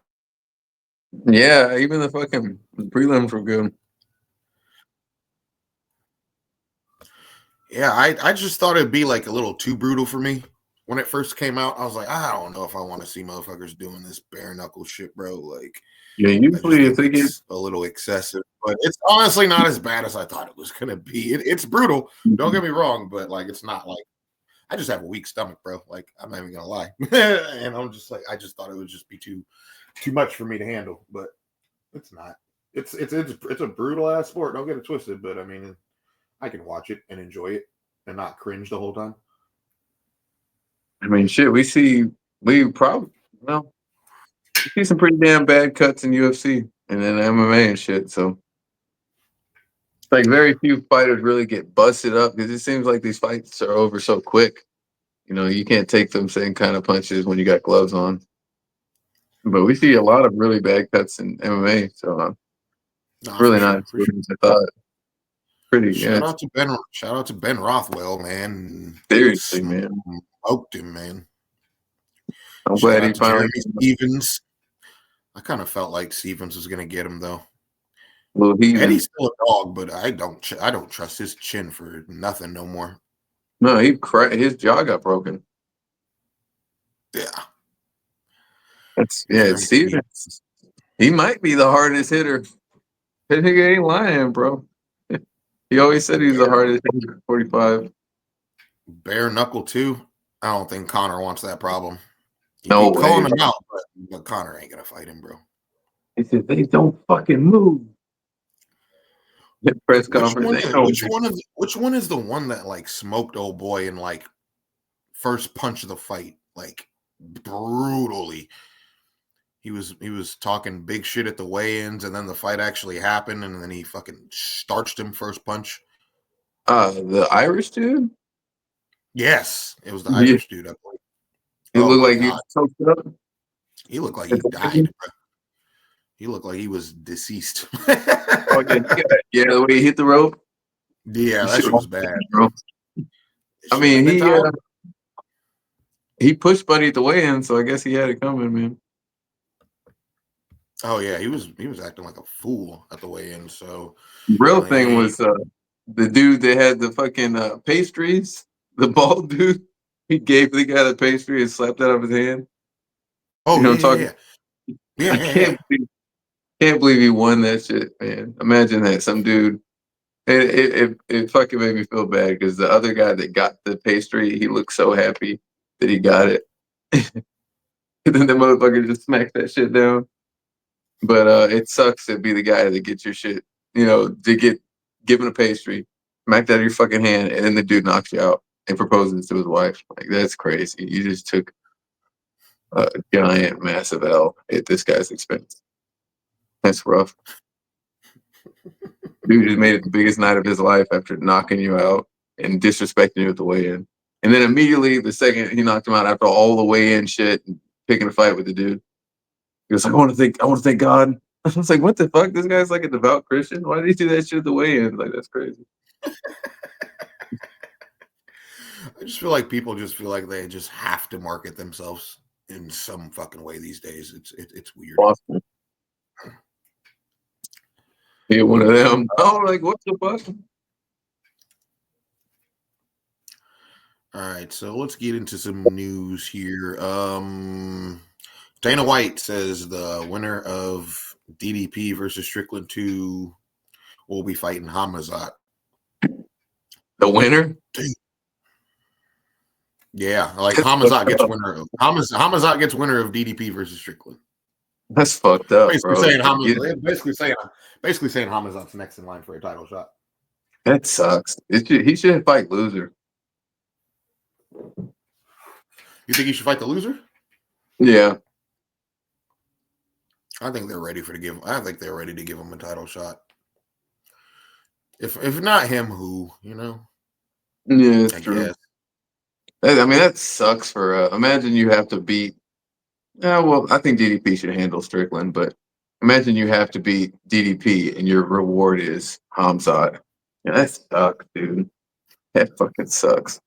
B: Yeah, even the fucking prelims were good.
A: Yeah, I just thought it'd be like a little too brutal for me. When it first came out, I was like, I don't know if I want to see motherfuckers doing this bare knuckle shit, bro. Like,
B: Yeah,
A: I just
B: usually if
A: think
B: they get
A: it's a little excessive, but it's honestly not as bad as I thought it was gonna be. It's brutal. Don't get me wrong, but like, it's not like I just have a weak stomach, bro. Like, I'm not even gonna lie, and I'm just like, I just thought it would just be too much for me to handle, but it's not. It's a brutal ass sport. Don't get it twisted, but I mean, I can watch it and enjoy it and not cringe the whole time.
B: I mean, shit, we probably well, we see some pretty damn bad cuts in UFC and then MMA and shit. So like very few fighters really get busted up because it seems like these fights are over so quick. You know, you can't take them same kind of punches when you got gloves on. But we see a lot of really bad cuts in MMA, so
A: Nah, for
B: really not
A: sure,
B: as
A: for
B: good
A: sure.
B: as I thought. Pretty, yeah.
A: Shout out to Ben. Shout out to Ben Rothwell, man.
B: Seriously, man.
A: Smoked him, man.
B: I'm
A: Shout
B: glad he
A: out to
B: finally.
A: Jeremy Stevens. I kind of felt like Stevens was gonna get him though.
B: Well, heathen.
A: Eddie's still a dog, but I don't trust his chin for nothing no more.
B: No, his jaw got broken.
A: Yeah,
B: It's
A: Jeremy Stevens.
B: Stevens. He might be the hardest hitter. That nigga ain't lying, bro. He always said he's the hardest hitter at 45.
A: Bare knuckle too. I don't think Connor wants that problem. You
B: No
A: keep
B: way,
A: calling him
B: bro.
A: out, but Connor ain't gonna fight him, bro.
B: He said they don't fucking move. Press
A: Which
B: conference.
A: one?
B: They don't
A: Which one is the one that like smoked old boy in like first punch of the fight, like brutally? He was talking big shit at the weigh-ins, and then the fight actually happened, and then he fucking starched him first punch.
B: The Irish dude?
A: Yes, it was the
B: Yeah.
A: Irish dude. I believe.
B: He
A: Oh
B: looked
A: my
B: like he
A: god,
B: was choked up.
A: he looked like
B: At
A: he
B: the
A: died,
B: beginning.
A: bro. He looked like he was deceased.
B: Oh yeah, yeah, the way he hit the rope.
A: Yeah,
B: That
A: that
B: shit
A: shit
B: was
A: was bad, bro.
B: bro.
A: It
B: I
A: shouldn't
B: mean,
A: have been tolerated.
B: he pushed Buddy at the weigh-in, so I guess he had it coming, man.
A: Oh yeah, he was acting like a fool at the weigh-in. So
B: The real
A: I mean,
B: thing was the dude that had the fucking pastries, the bald dude. He gave the guy the pastry and slapped that out of his hand. You
A: oh
B: know
A: yeah,
B: what I'm
A: yeah,
B: talking?
A: yeah, yeah,
B: I
A: yeah, yeah.
B: can't believe he won that shit, man. Imagine that some dude. It fucking made me feel bad because the other guy that got the pastry, he looked so happy that he got it. And then the motherfucker just smacked that shit down. But it sucks to be the guy that gets your shit, to get given a pastry, smacked out of your fucking hand, and then the dude knocks you out and proposes to his wife. Like, that's crazy. You just took a giant, massive L at this guy's expense. That's rough. Dude just made it the biggest night of his life after knocking you out and disrespecting you at the weigh-in. And then immediately the second he knocked him out after all the weigh-in shit and picking a fight with the dude. He was like, I want to thank God. I was like, what the fuck? This guy's like a devout Christian. Why did he do that shit at the weigh-in? Like, that's crazy.
A: I just feel like people just feel like they just have to market themselves in some fucking way these days. It's weird.
B: Awesome. Yeah, one of them. Oh, like, what the fuck?
A: All right, so let's get into some news here. Dana White says the winner of DDP versus Strickland 2 will be fighting Hamazat.
B: The winner?
A: Yeah, like Hamazat gets winner of Hamazat gets winner of DDP versus Strickland.
B: That's fucked up,
A: Basically
B: bro.
A: saying basically saying Hamazat's next in line for a title shot.
B: That sucks. He should fight loser.
A: You think he should fight the loser?
B: Yeah.
A: I think they're ready to give him a title shot. If not him, who, you know?
B: Yeah, it's
A: I
B: true.
A: guess.
B: I mean, that sucks for imagine you have to beat. Yeah, well, I think DDP should handle Strickland, but imagine you have to beat DDP and your reward is Hamzat. Yeah, that sucks, dude. That fucking sucks.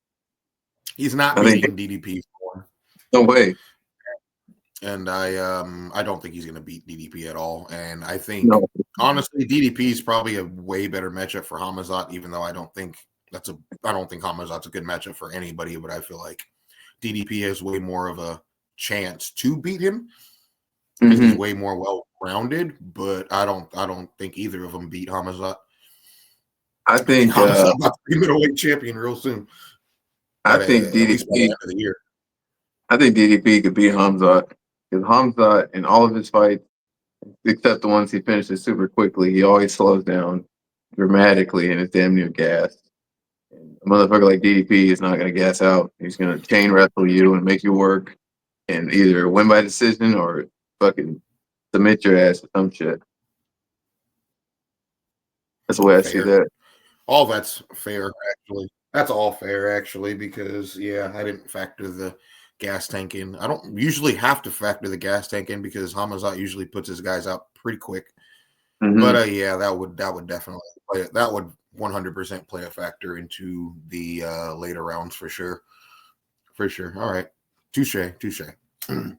A: He's not beating DDP for.
B: No way.
A: And I don't think he's going to beat DDP at all. And I think honestly, DDP is probably a way better matchup for Hamazat, even though I don't think Hamazat's a good matchup for anybody. But I feel like DDP has way more of a chance to beat him because he's way more well-rounded. But I don't think either of them beat Hamazat.
B: I think
A: Hamazat's about to be middleweight champion real soon.
B: I think DDP
A: at least by the end of the year.
B: I think DDP could beat Hamzat because Hamzat in all of his fights, except the ones he finishes super quickly, he always slows down dramatically and is damn near gassed. A motherfucker like DDP is not going to gas out. He's going to chain wrestle you and make you work and either win by decision or fucking submit your ass to some shit. That's the way I see that.
A: All that's fair, actually. That's all fair, actually, because, yeah, I didn't factor the gas tank in. I don't usually have to factor the gas tank in because Hamazat usually puts his guys out pretty quick. But, yeah, that would definitely play it. That would 100% play a factor into the later rounds for sure. For sure. All right. Touche. Chael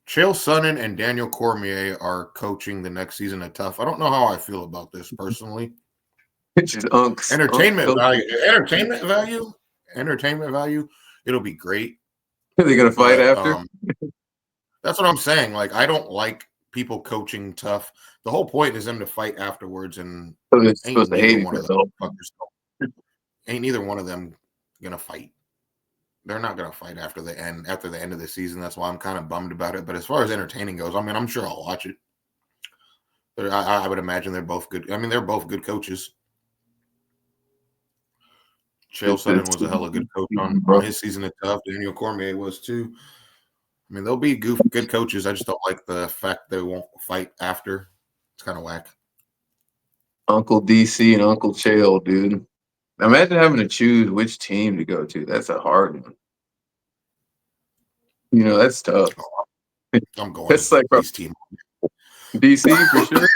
A: Sonnen and Daniel Cormier are coaching the next season of Tough. I don't know how I feel about this personally. Entertainment value. It'll be great.
B: Are they gonna fight after?
A: That's what I'm saying. Like, I don't like people coaching Tough. The whole point is them to fight afterwards, and
B: ain't
A: neither one of them gonna fight. They're not gonna fight after the end of the season. That's why I'm kind of bummed about it. But as far as entertaining goes, I mean, I'm sure I'll watch it. But I would imagine they're both good. I mean, they're both good coaches. Chael Sonnen was a hella good coach on his season of Tough. Daniel Cormier was too. I mean, they'll be good coaches. I just don't like the fact they won't fight after. It's kind of whack.
B: Uncle DC and Uncle Chael, dude. Imagine having to choose which team to go to. That's a hard one. You know, that's tough.
A: I'm going
B: that's like
A: this team.
B: DC for sure.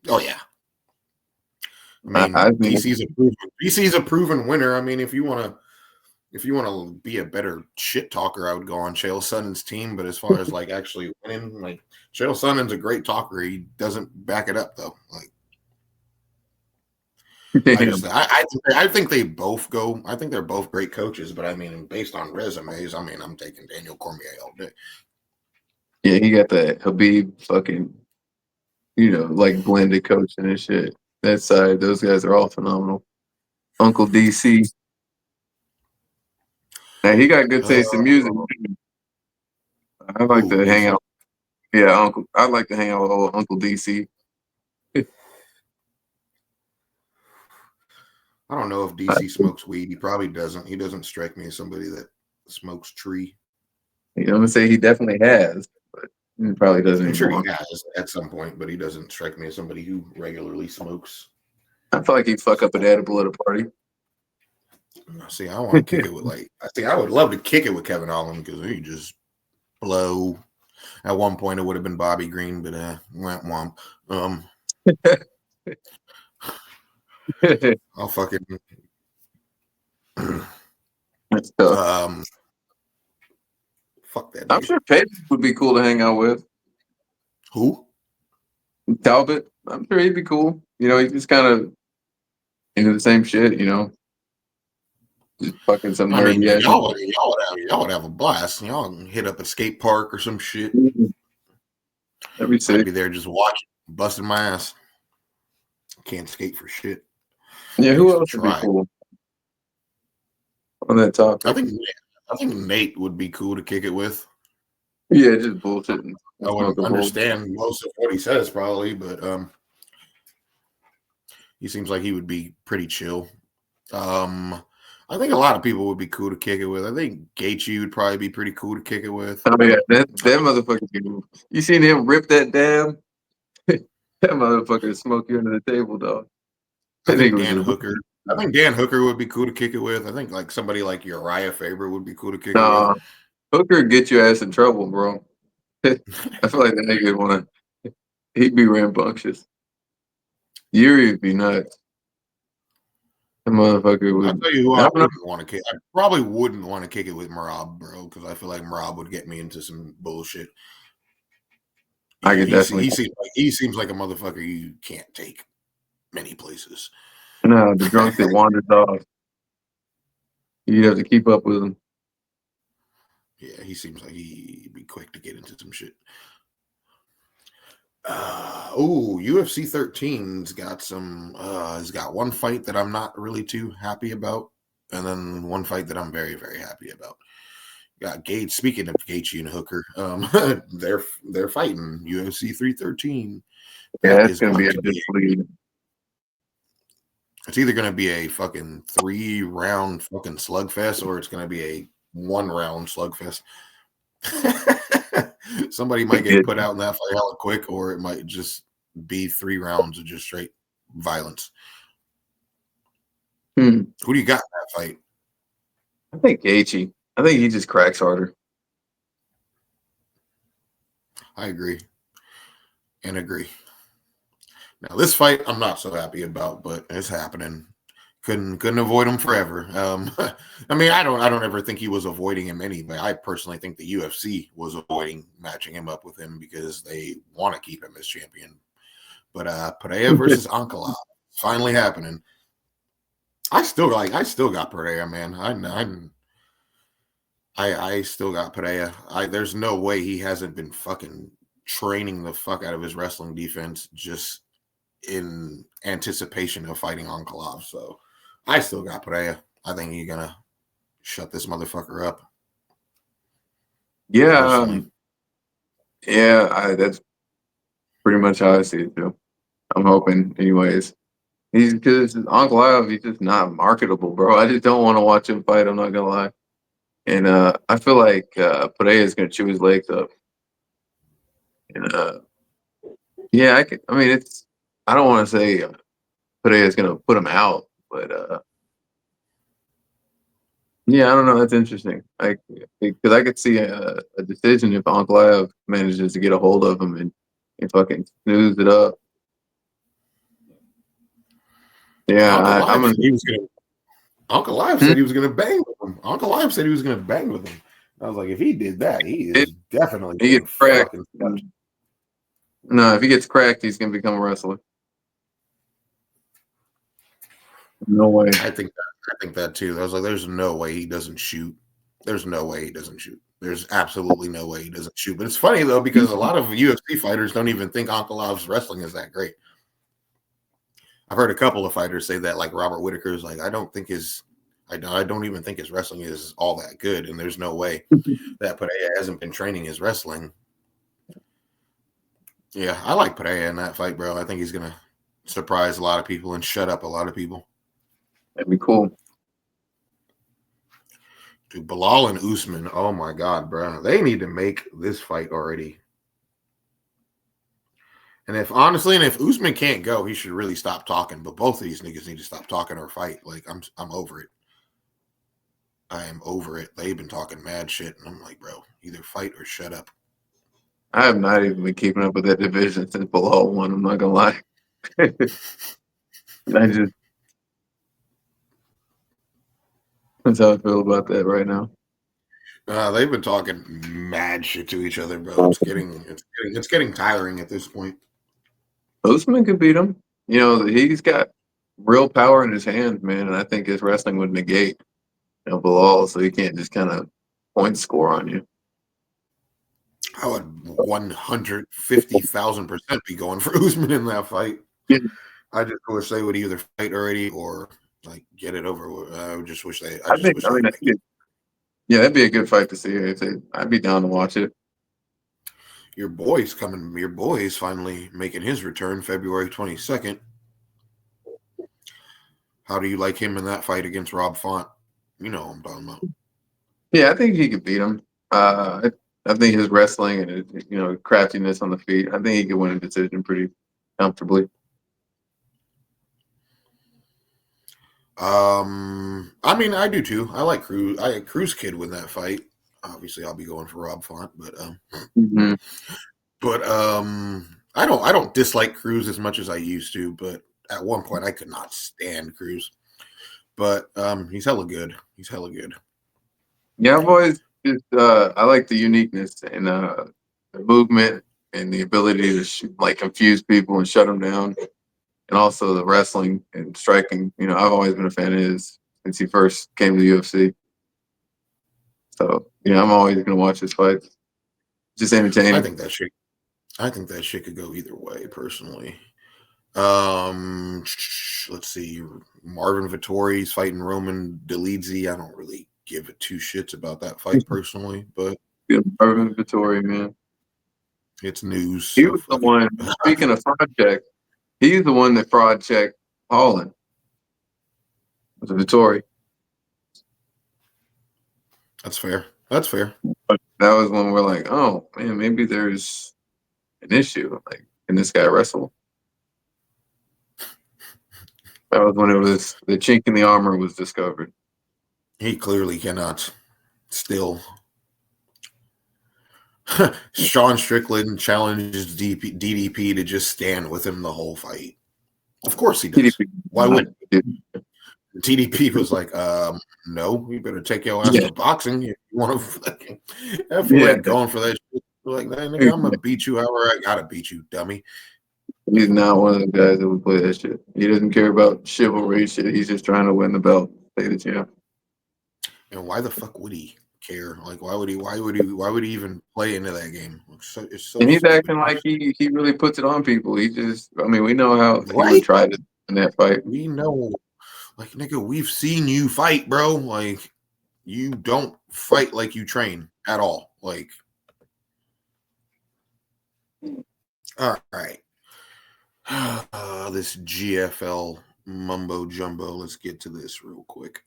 A: Oh yeah. I mean, DC's a proven winner. I mean, if you want to be a better shit talker, I would go on Chael Sonnen's team. But as far as like actually winning, like Chael Sonnen's a great talker. He doesn't back it up though. Like I think they both go. I think they're both great coaches. But I mean, based on resumes, I mean, I'm taking Daniel Cormier all day.
B: Yeah, he got that Habib fucking, like blended coaching and shit. That side, those guys are all phenomenal. Uncle DC. And he got good taste in music. I like to hang out. Yeah, I'd like to hang out with old Uncle DC.
A: I don't know if DC smokes weed. He probably doesn't. He doesn't strike me as somebody that smokes tree.
B: I'm gonna say he definitely has. But He probably doesn't
A: I'm sure he
B: anymore.
A: has at some point, but he doesn't strike me as somebody who regularly smokes.
B: I feel like he'd fuck up an edible at a party.
A: See, I want to kick it with I would love to kick it with Kevin Holland because he just blow. At one point, it would have been Bobby Green, but womp womp. I'll fucking
B: That's tough.
A: fuck that
B: I'm
A: nigga.
B: sure Peyton would be cool to hang out with.
A: Who?
B: Talbot, I'm sure he'd be cool. You know, he's just kind of into the same shit, you know. Just fucking some
A: I mean,
B: nerdy ass.
A: y'all would have a blast. Y'all can hit up a skate park or some shit.
B: That'd be
A: I'd
B: sick.
A: be there just watching, busting my ass. Can't skate for shit.
B: Yeah,
A: I
B: who
A: used to
B: else would be
A: try.
B: cool on that
A: I
B: topic?
A: think Nate would be cool to kick it with.
B: Yeah, just bullshitting.
A: I wouldn't
B: Smoking bowl.
A: understand most of what he says probably, but he seems like he would be pretty chill. I think a lot of people would be cool to kick it with. I think Gaethje would probably be pretty cool to kick it with.
B: Oh yeah, that motherfucker. You seen him rip that dam? That motherfucker smoke you under the table, dog.
A: I
B: That nigga
A: think
B: was
A: Dan
B: just
A: Hooker. I think Dan Hooker would be cool to kick it with. I think like somebody like Uriah Faber would be cool to kick it with.
B: Hooker get your ass in trouble, bro. I feel like that nigga would want to. He'd be rambunctious. Yuri would be nuts. The motherfucker
A: I'll
B: would.
A: tell you who
B: I
A: I
B: don't know.
A: wouldn't want to kick. I probably wouldn't want to kick it with Marab, bro, because I feel like Marab would get me into some bullshit.
B: I
A: Yeah,
B: could definitely.
A: he seems like a motherfucker you can't take many places.
B: No, the drunk that wanders off. You'd have to keep up with him.
A: Yeah, he seems like he'd be quick to get into some shit. UFC 13's got some. Has got one fight that I'm not really too happy about, and then one fight that I'm very very happy about. Got Gage. Speaking of Gaethje and Hooker, they're fighting UFC 313.
B: Yeah,
A: That
B: that's
A: is
B: gonna be
A: going
B: a
A: to
B: good
A: be.
B: bleed.
A: It's either going to be a fucking 3-round fucking slugfest, or it's going to be a 1-round slugfest. Somebody might get put out in that fight hella quick, or it might just be 3 rounds of just straight violence. Who do you got in that fight?
B: I think Gaethje. I think he just cracks harder.
A: I agree. And agree. Now this fight I'm not so happy about, but it's happening. Couldn't avoid him forever. I mean, I don't ever think he was avoiding him anyway. I personally think the UFC was avoiding matching him up with him because they want to keep him as champion. But Pereira versus Ankalaev finally happening. I still got Pereira, man. I still got Pereira. There's no way he hasn't been fucking training the fuck out of his wrestling defense just in anticipation of fighting Ankalaev. So I still got Pereira. I think he's gonna shut this motherfucker up.
B: Yeah, that's pretty much how I see it too. I'm hoping, anyways. He's because Uncle Av, he's just not marketable, bro. I just don't want to watch him fight. I'm not gonna lie, and I feel like Pereira is gonna chew his legs up. And yeah, I mean, it's. I don't want to say Pereira is gonna put him out, but yeah, I don't know. That's interesting. Because I could see a decision if Uncle Av manages to get a hold of him and fucking snooze it up. Yeah,
A: Uncle
B: I'm
A: Live
B: gonna.
A: said he was gonna. Uncle Live said he was gonna bang with him. Uncle Live said he was gonna bang with him. I was like, if he did that, he is definitely
B: He
A: getting
B: gets cracked.
A: fucking touched.
B: No, if he gets cracked, he's gonna become a wrestler. No way.
A: I think that too. I was like, there's no way he doesn't shoot. There's no way he doesn't shoot. There's absolutely no way he doesn't shoot. But it's funny though, because a lot of UFC fighters don't even think Ankalov's wrestling is that great. I've heard a couple of fighters say that, like Robert Whitaker is like, I don't even think his wrestling is all that good, and there's no way that Pereira hasn't been training his wrestling. Yeah, I like Pereira in that fight, bro. I think he's gonna surprise a lot of people and shut up a lot of people.
B: That'd be cool.
A: Dude, Bilal and Usman, oh my god, bro. They need to make this fight already. And if Usman can't go, he should really stop talking. But both of these niggas need to stop talking or fight. Like I'm over it. I am over it. They've been talking mad shit, and I'm like, bro, either fight or shut up.
B: I have not even been keeping up with that division since Bilal won. I'm not gonna lie. I just that's how I feel about that right now.
A: They've been talking mad shit to each other, bro. It's getting tiring at this point.
B: Usman could beat him. You know, he's got real power in his hands, man, and I think his wrestling would negate Bilal, so he can't just kind of point score on you.
A: I would 150,000% be going for Usman in that fight.
B: Yeah.
A: I just wish they would either fight already or like get it over with. I just wish they.
B: Yeah, that'd be a good fight to see. I'd be down to watch it.
A: Your boy's coming. Your boy's finally making his return February 22nd. How do you like him in that fight against Rob Font? You know what I'm talking about.
B: Yeah, I think he could beat him. I think his wrestling and his, craftiness on the feet. I think he could win a decision pretty comfortably.
A: I mean, I do too. I like Cruz. I like Cruz Kid win that fight. Obviously, I'll be going for Rob Font, but I don't dislike Cruz as much as I used to. But at one point, I could not stand Cruz. But he's hella good. He's hella good.
B: Yeah, I've always just I like the uniqueness and the movement and the ability to confuse people and shut them down, and also the wrestling and striking. You know, I've always been a fan of his since he first came to the UFC. So I'm always gonna watch his fights. Just entertaining.
A: I think that shit could go either way, personally. Let's see. Marvin Vittori's fighting Roman Dolidze. I don't really give it two shits about that fight personally, but
B: Marvin Vittori, man,
A: it's news.
B: He was the one. Speaking of fraud check, he's the one that fraud checked Holland. Was Vittori?
A: That's fair. That's fair.
B: But that was when we're like, oh man, maybe there's an issue. Like, can this guy wrestle? That was when it was the chink in the armor was discovered.
A: He clearly cannot. Still, Sean Strickland challenges DDP to just stand with him the whole fight. Of course he does. DDP. Why would TDP was like, no, you better take your ass to boxing if you want to fucking. I feel like going for that shit. Like, man, nigga, I'm gonna beat you however I gotta beat you, dummy.
B: He's not one of the guys that would play that shit. He doesn't care about chivalry shit. He's just trying to win the belt. Take the champ.
A: And why the fuck would he care? Like, why would he even play into that game? It's so
B: and he's
A: stupid.
B: Acting like he really puts it on people. We know how he would try to in that fight.
A: We know, like, nigga, we've seen you fight, bro. Like, you don't fight like you train at all. Like, all right. This GFL mumbo jumbo. Let's get to this real quick.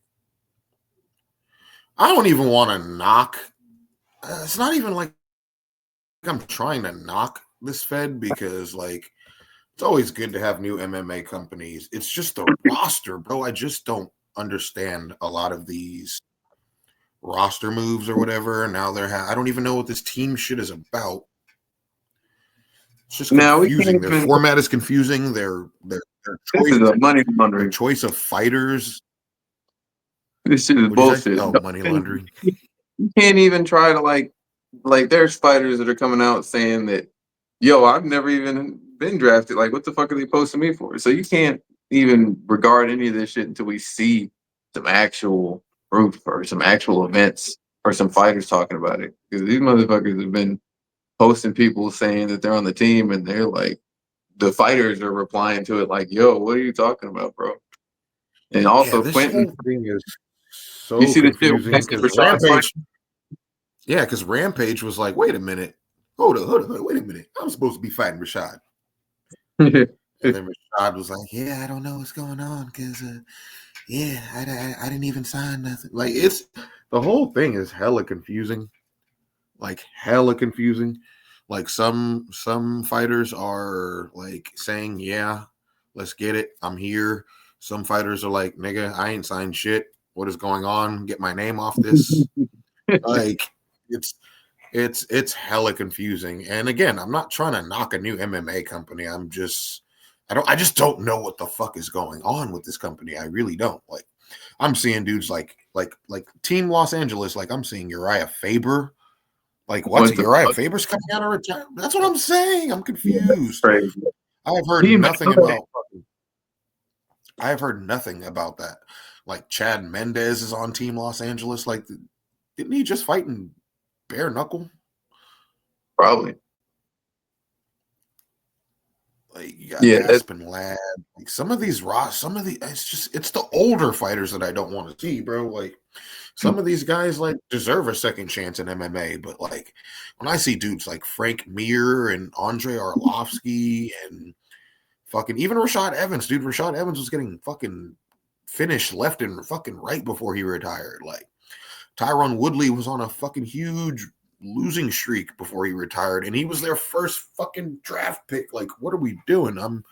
A: I don't even want to knock. It's not even like I'm trying to knock this Fed because, like, it's always good to have new MMA companies. It's just the roster, bro. I just don't understand a lot of these roster moves or whatever. Now I don't even know what this team shit is about. It's just confusing. Their format is confusing. Their choice,
B: money laundering.
A: Their choice of fighters.
B: This shit is bullshit.
A: Oh, money laundering.
B: You can't even try to like there's fighters that are coming out saying that, yo, I've never even been drafted. Like, what the fuck are they posting me for? So you can't even regard any of this shit until we see some actual proof or some actual events or some fighters talking about it. Because these motherfuckers have been posting people saying that they're on the team, and they're like, the fighters are replying to it like, yo, what are you talking about, bro? And also,
A: this
B: Quentin,
A: whole thing is so
B: you see
A: confusing because Rampage. Yeah, because Rampage was like, wait a minute. Hold on, wait a minute. I'm supposed to be fighting Rashad. And then Rashad was like, yeah, I don't know what's going on because, I didn't even sign nothing. Like, it's the whole thing is hella confusing. Like, hella confusing. Like some fighters are like saying, "Yeah, let's get it. I'm here." Some fighters are like, "Nigga, I ain't signed shit. What is going on? Get my name off this." Like it's it's hella confusing. And again, I'm not trying to knock a new MMA company. I just don't know what the fuck is going on with this company. I really don't. Like I'm seeing dudes like Team Los Angeles, like I'm seeing Uriah Faber. Like what's
B: What the
A: Uriah
B: fuck?
A: Faber's coming out of retirement? That's what I'm saying. I'm confused.
B: Crazy.
A: I've heard
B: He made
A: nothing about I've heard nothing about that. Like Chad Mendez is on Team Los Angeles. Like didn't he just fight in bare knuckle?
B: probably.
A: Like you got
B: Yeah, that,
A: Aspen Lad. Like some of these it's the older fighters that I don't want to see, bro. Like some of these guys like deserve a second chance in MMA, but like when I see dudes like Frank Mir and Andre Arlovsky and fucking even Rashad Evans, dude, Rashad Evans was getting fucking finished left and fucking right before he retired. Like Tyron Woodley was on a fucking huge losing streak before he retired, and he was their first fucking draft pick. Like, what are we doing? I'm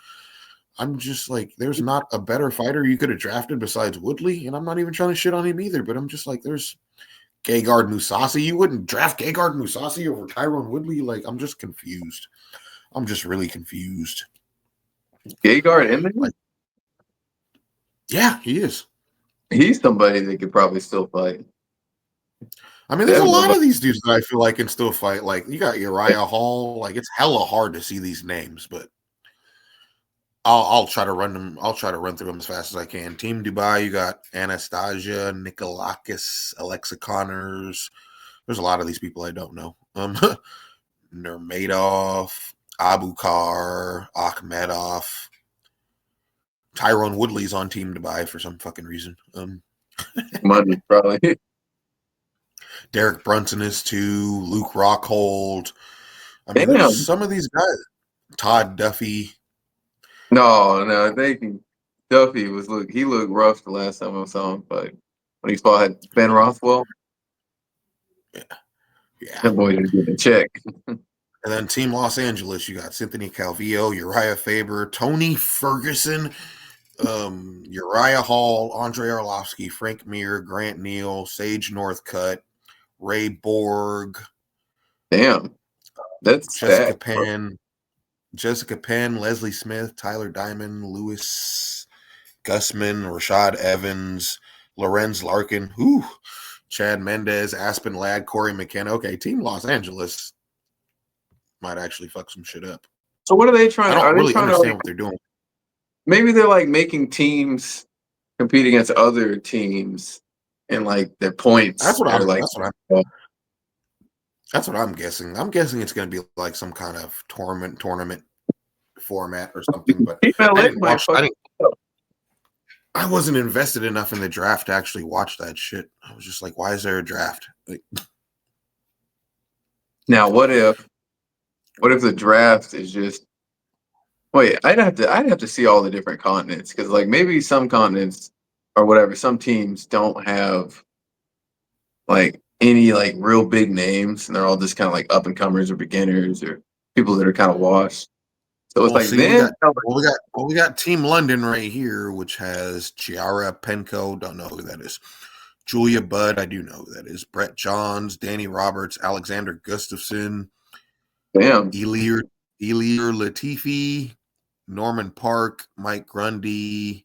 A: just like, there's not a better fighter you could have drafted besides Woodley, and I'm not even trying to shit on him either. But I'm just like, there's Gegard Mousasi. You wouldn't draft Gegard Mousasi over Tyron Woodley? Like, I'm just confused. I'm just really confused.
B: Gegard Eminem,
A: Like, yeah, he is.
B: he's somebody that could probably still fight.
A: I mean, there's a lot of these dudes that I feel like can still fight. Like you got Uriah Hall. Like it's hella hard to see these names, but I'll try to run them. I'll try to run through them as fast as I can. Team Dubai, you got Anastasia, Nikolakis, Alexa Connors. There's a lot of these people I don't know. Nurmagomedov, Abukar, Akhmedov, Tyrone Woodley's on Team Dubai for some fucking reason.
B: Money, probably.
A: Derek Brunson is too. Luke Rockhold. I mean, there's
B: Damn.
A: some of these guys. Todd Duffy.
B: No, they can. Duffy he looked rough the last time I saw him, but when he fought Ben Rothwell,
A: Yeah.
B: that boy didn't get a check.
A: And then Team Los Angeles, you got Anthony Calvillo, Uriah Faber, Tony Ferguson, Uriah Hall, Andre Arlovsky, Frank Mir, Grant Neal, Sage Northcutt, Ray Borg,
B: Damn, that's
A: Jessica
B: stacked, bro.
A: Penn, Leslie Smith, Tyler Diamond, Lewis Gussman, Rashad Evans, Lorenz Larkin, Chad Mendez, Aspen Ladd, Corey McKenna. Okay, Team Los Angeles might actually fuck some shit up.
B: So what are they trying
A: I
B: to?
A: don't
B: Are they
A: really
B: trying to
A: understand
B: like?
A: what they're doing.
B: Maybe they're like making teams compete against other teams, and like their
A: That's
B: points
A: what
B: are
A: I'm.
B: like.
A: That's what I'm guessing. I'm guessing it's going to be like some kind of tournament format or something. But
B: Team
A: I
B: LA
A: didn't
B: might
A: watch.
B: fuck.
A: I wasn't invested enough in the draft to actually watch that shit. I was just like, why is there a draft? Like,
B: Now, what if the draft is just wait? I'd have to see all the different continents because like maybe some continents or whatever, some teams don't have like any like real big names, and they're all just kind of like up and comers or beginners or people that are kind of washed. So it's
A: well,
B: like
A: see,
B: then
A: we got Team London right here, which has Chiara Penko. Don't know who that is. Julia Budd, I do know who that is. Brett Johns, Danny Roberts, Alexander Gustafson,
B: damn,
A: Elir Latifi, Norman Park, Mike Grundy,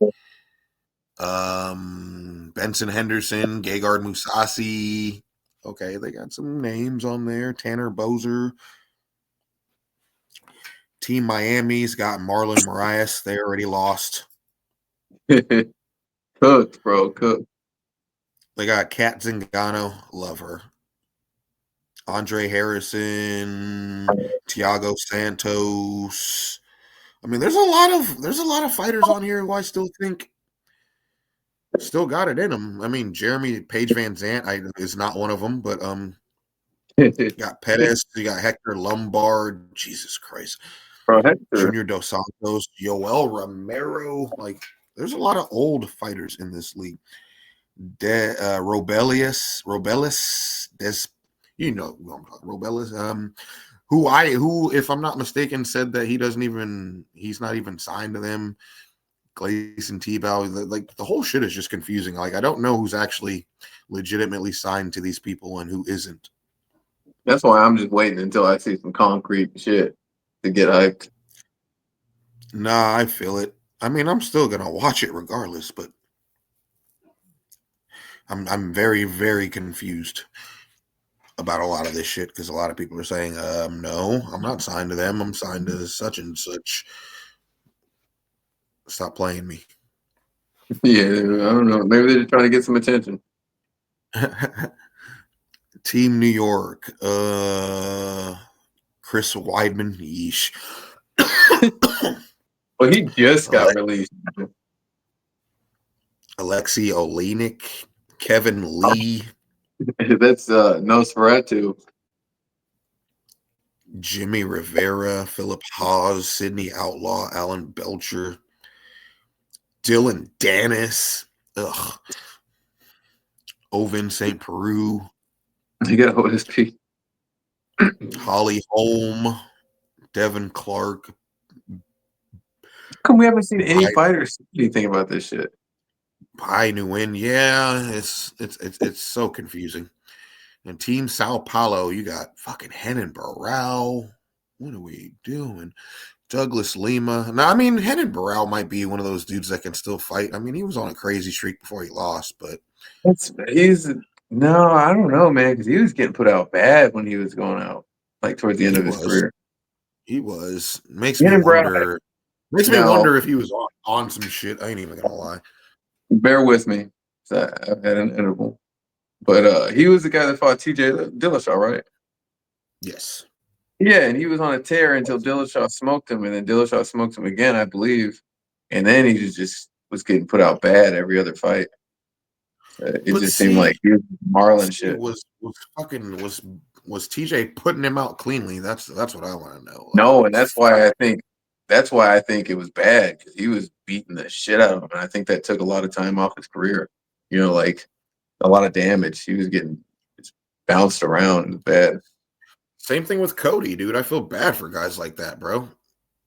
A: Benson Henderson, Gegard Mousasi. Okay, they got some names on there. Tanner Bozer. Team Miami's got Marlon Marias. They already lost.
B: cooked, bro, cooked.
A: They got Kat Zingano. Love her. Andre Harrison, Tiago Santos. I mean, there's a lot of fighters on here who I still think still got it in them. I mean, Jeremy Page Van Zant is not one of them, but you got Pettis, you got Hector Lombard, Jesus Christ,
B: Bro, Hector.
A: Junior Dos Santos, Yoel Romero. Like, there's a lot of old fighters in this league. Robelius, you know who I'm talking. Robelius, who, if I'm not mistaken, said that he's not even signed to them. Gleason Tebow, like the whole shit is just confusing. Like I don't know who's actually legitimately signed to these people and who isn't.
B: That's why I'm just waiting until I see some concrete shit to get hyped.
A: Nah, I feel it. I mean, I'm still gonna watch it regardless, but I'm very, very confused about a lot of this shit because a lot of people are saying, no, I'm not signed to them. I'm signed to such and such. Stop playing me.
B: Yeah, I don't know. Maybe they're just trying to get some attention.
A: Team New York. Chris Weidman. Yeesh.
B: Well, he just got released.
A: Alexei Olenek. Kevin Lee.
B: That's Nosferatu.
A: Jimmy Rivera. Philip Haas. Sidney Outlaw. Alan Belcher. Dylan Dennis. Ugh. Ovin St. Peru.
B: You got OSP.
A: Holly Holm. Devin Clark.
B: How come we haven't seen any fighters say anything about this shit?
A: Pai Nguyen. Yeah, it's so confusing. And Team Sao Paulo, you got fucking Henan Barao. What are we doing? Douglas Lima. Now, I mean, Henan Barao might be one of those dudes that can still fight. I mean, he was on a crazy streak before he lost, but
B: no, I don't know, man, because he was getting put out bad when he was going out, like towards the end of his career.
A: He was. Makes me wonder if he was on some shit. I ain't even gonna lie.
B: Bear with me. I've had an interval. But he was the guy that fought TJ Dillashaw, right?
A: Yes.
B: Yeah, and he was on a tear until Dillashaw smoked him, and then Dillashaw smoked him again, I believe. And then he just was getting put out bad every other fight. It just seemed like he was Marlon shit.
A: Was TJ putting him out cleanly? That's what I want to know.
B: No, and that's why I think it was bad because he was beating the shit out of him, and I think that took a lot of time off his career. You know, like a lot of damage. He was getting bounced around. It was bad.
A: Same thing with Cody, dude. I feel bad for guys like that, bro.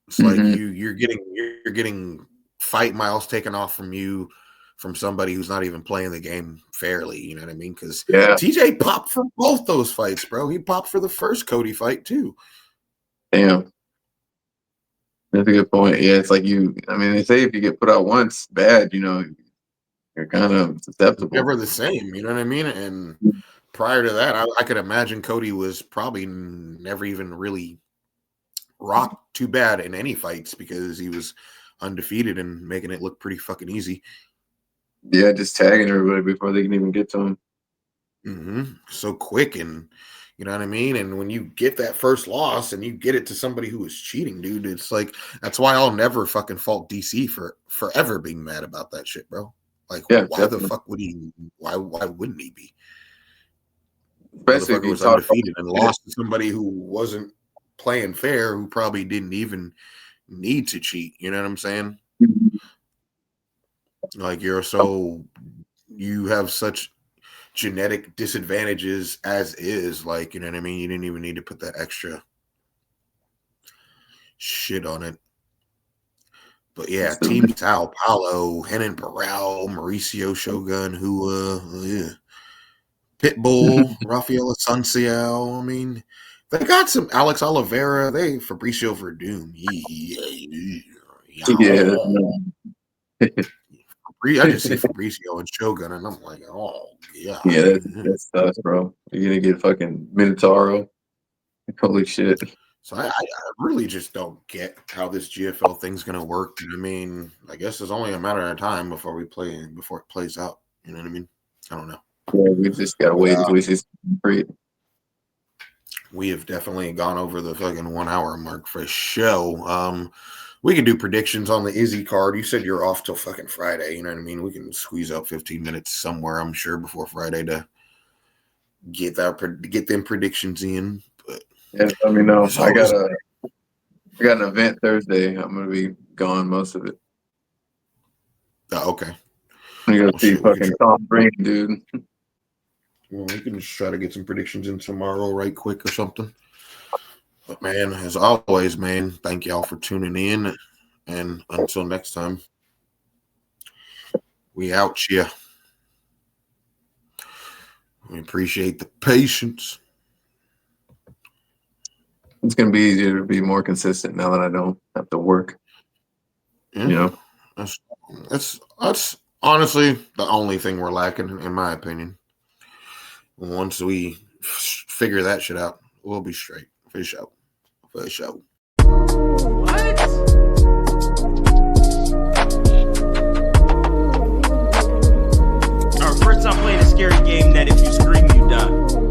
A: It's like you're getting fight miles taken off from you from somebody who's not even playing the game fairly. You know what I mean? Because TJ popped for both those fights, bro. He popped for the first Cody fight too.
B: Damn. That's a good point. Yeah, it's like I mean, they say if you get put out once bad, you're kind of susceptible.
A: Never the same, you know what I mean? And prior to that, I could imagine Cody was probably never even really rocked too bad in any fights because he was undefeated and making it look pretty fucking easy.
B: Yeah, just tagging everybody before they can even get to him.
A: So quick, and you know what I mean? And when you get that first loss and you get it to somebody who is cheating, dude, it's like, that's why I'll never fucking fault DC for forever being mad about that shit, bro. Like, why definitely. The fuck would he? Why wouldn't he be? Especially if he was undefeated and lost to somebody who wasn't playing fair, who probably didn't even need to cheat. You know what I'm saying? Like you have such genetic disadvantages as is. Like, you know what I mean? You didn't even need to put that extra shit on it. But yeah, Team Sao Paulo, Henan Barao, Mauricio Shogun, Pitbull, Rafael Asunciao. I mean, they got some Alex Oliveira. Fabricio Verdum. I just see Fabricio and Shogun, and I'm like, oh yeah.
B: Yeah, that's tough, bro. You're gonna get fucking Minotauro. Holy shit.
A: So I really just don't get how this GFL thing's gonna work. I mean, I guess it's only a matter of time before it plays out. You know what I mean? I don't know.
B: Yeah, we just gotta wait until we see something great.
A: We have definitely gone over the fucking 1 hour mark for show. We can do predictions on the Izzy card. You said you're off till fucking Friday. You know what I mean? We can squeeze out 15 minutes somewhere, I'm sure, before Friday to get them predictions in. But
B: yeah, let me know. I got an event Thursday. I'm gonna be gone most of it.
A: Oh, okay.
B: I'm gonna see fucking Tom Brady, dude.
A: Well, we can just try to get some predictions in tomorrow, right quick or something. But man, as always, man, thank y'all for tuning in. And until next time, we out here. We appreciate the patience.
B: It's gonna be easier to be more consistent now that I don't have to work.
A: Yeah.
B: You know,
A: That's honestly the only thing we're lacking, in my opinion. Once we figure that shit out, we'll be straight. For sure. For sure.
C: What? Alright, first I'm playing a scary game that if you scream, you die.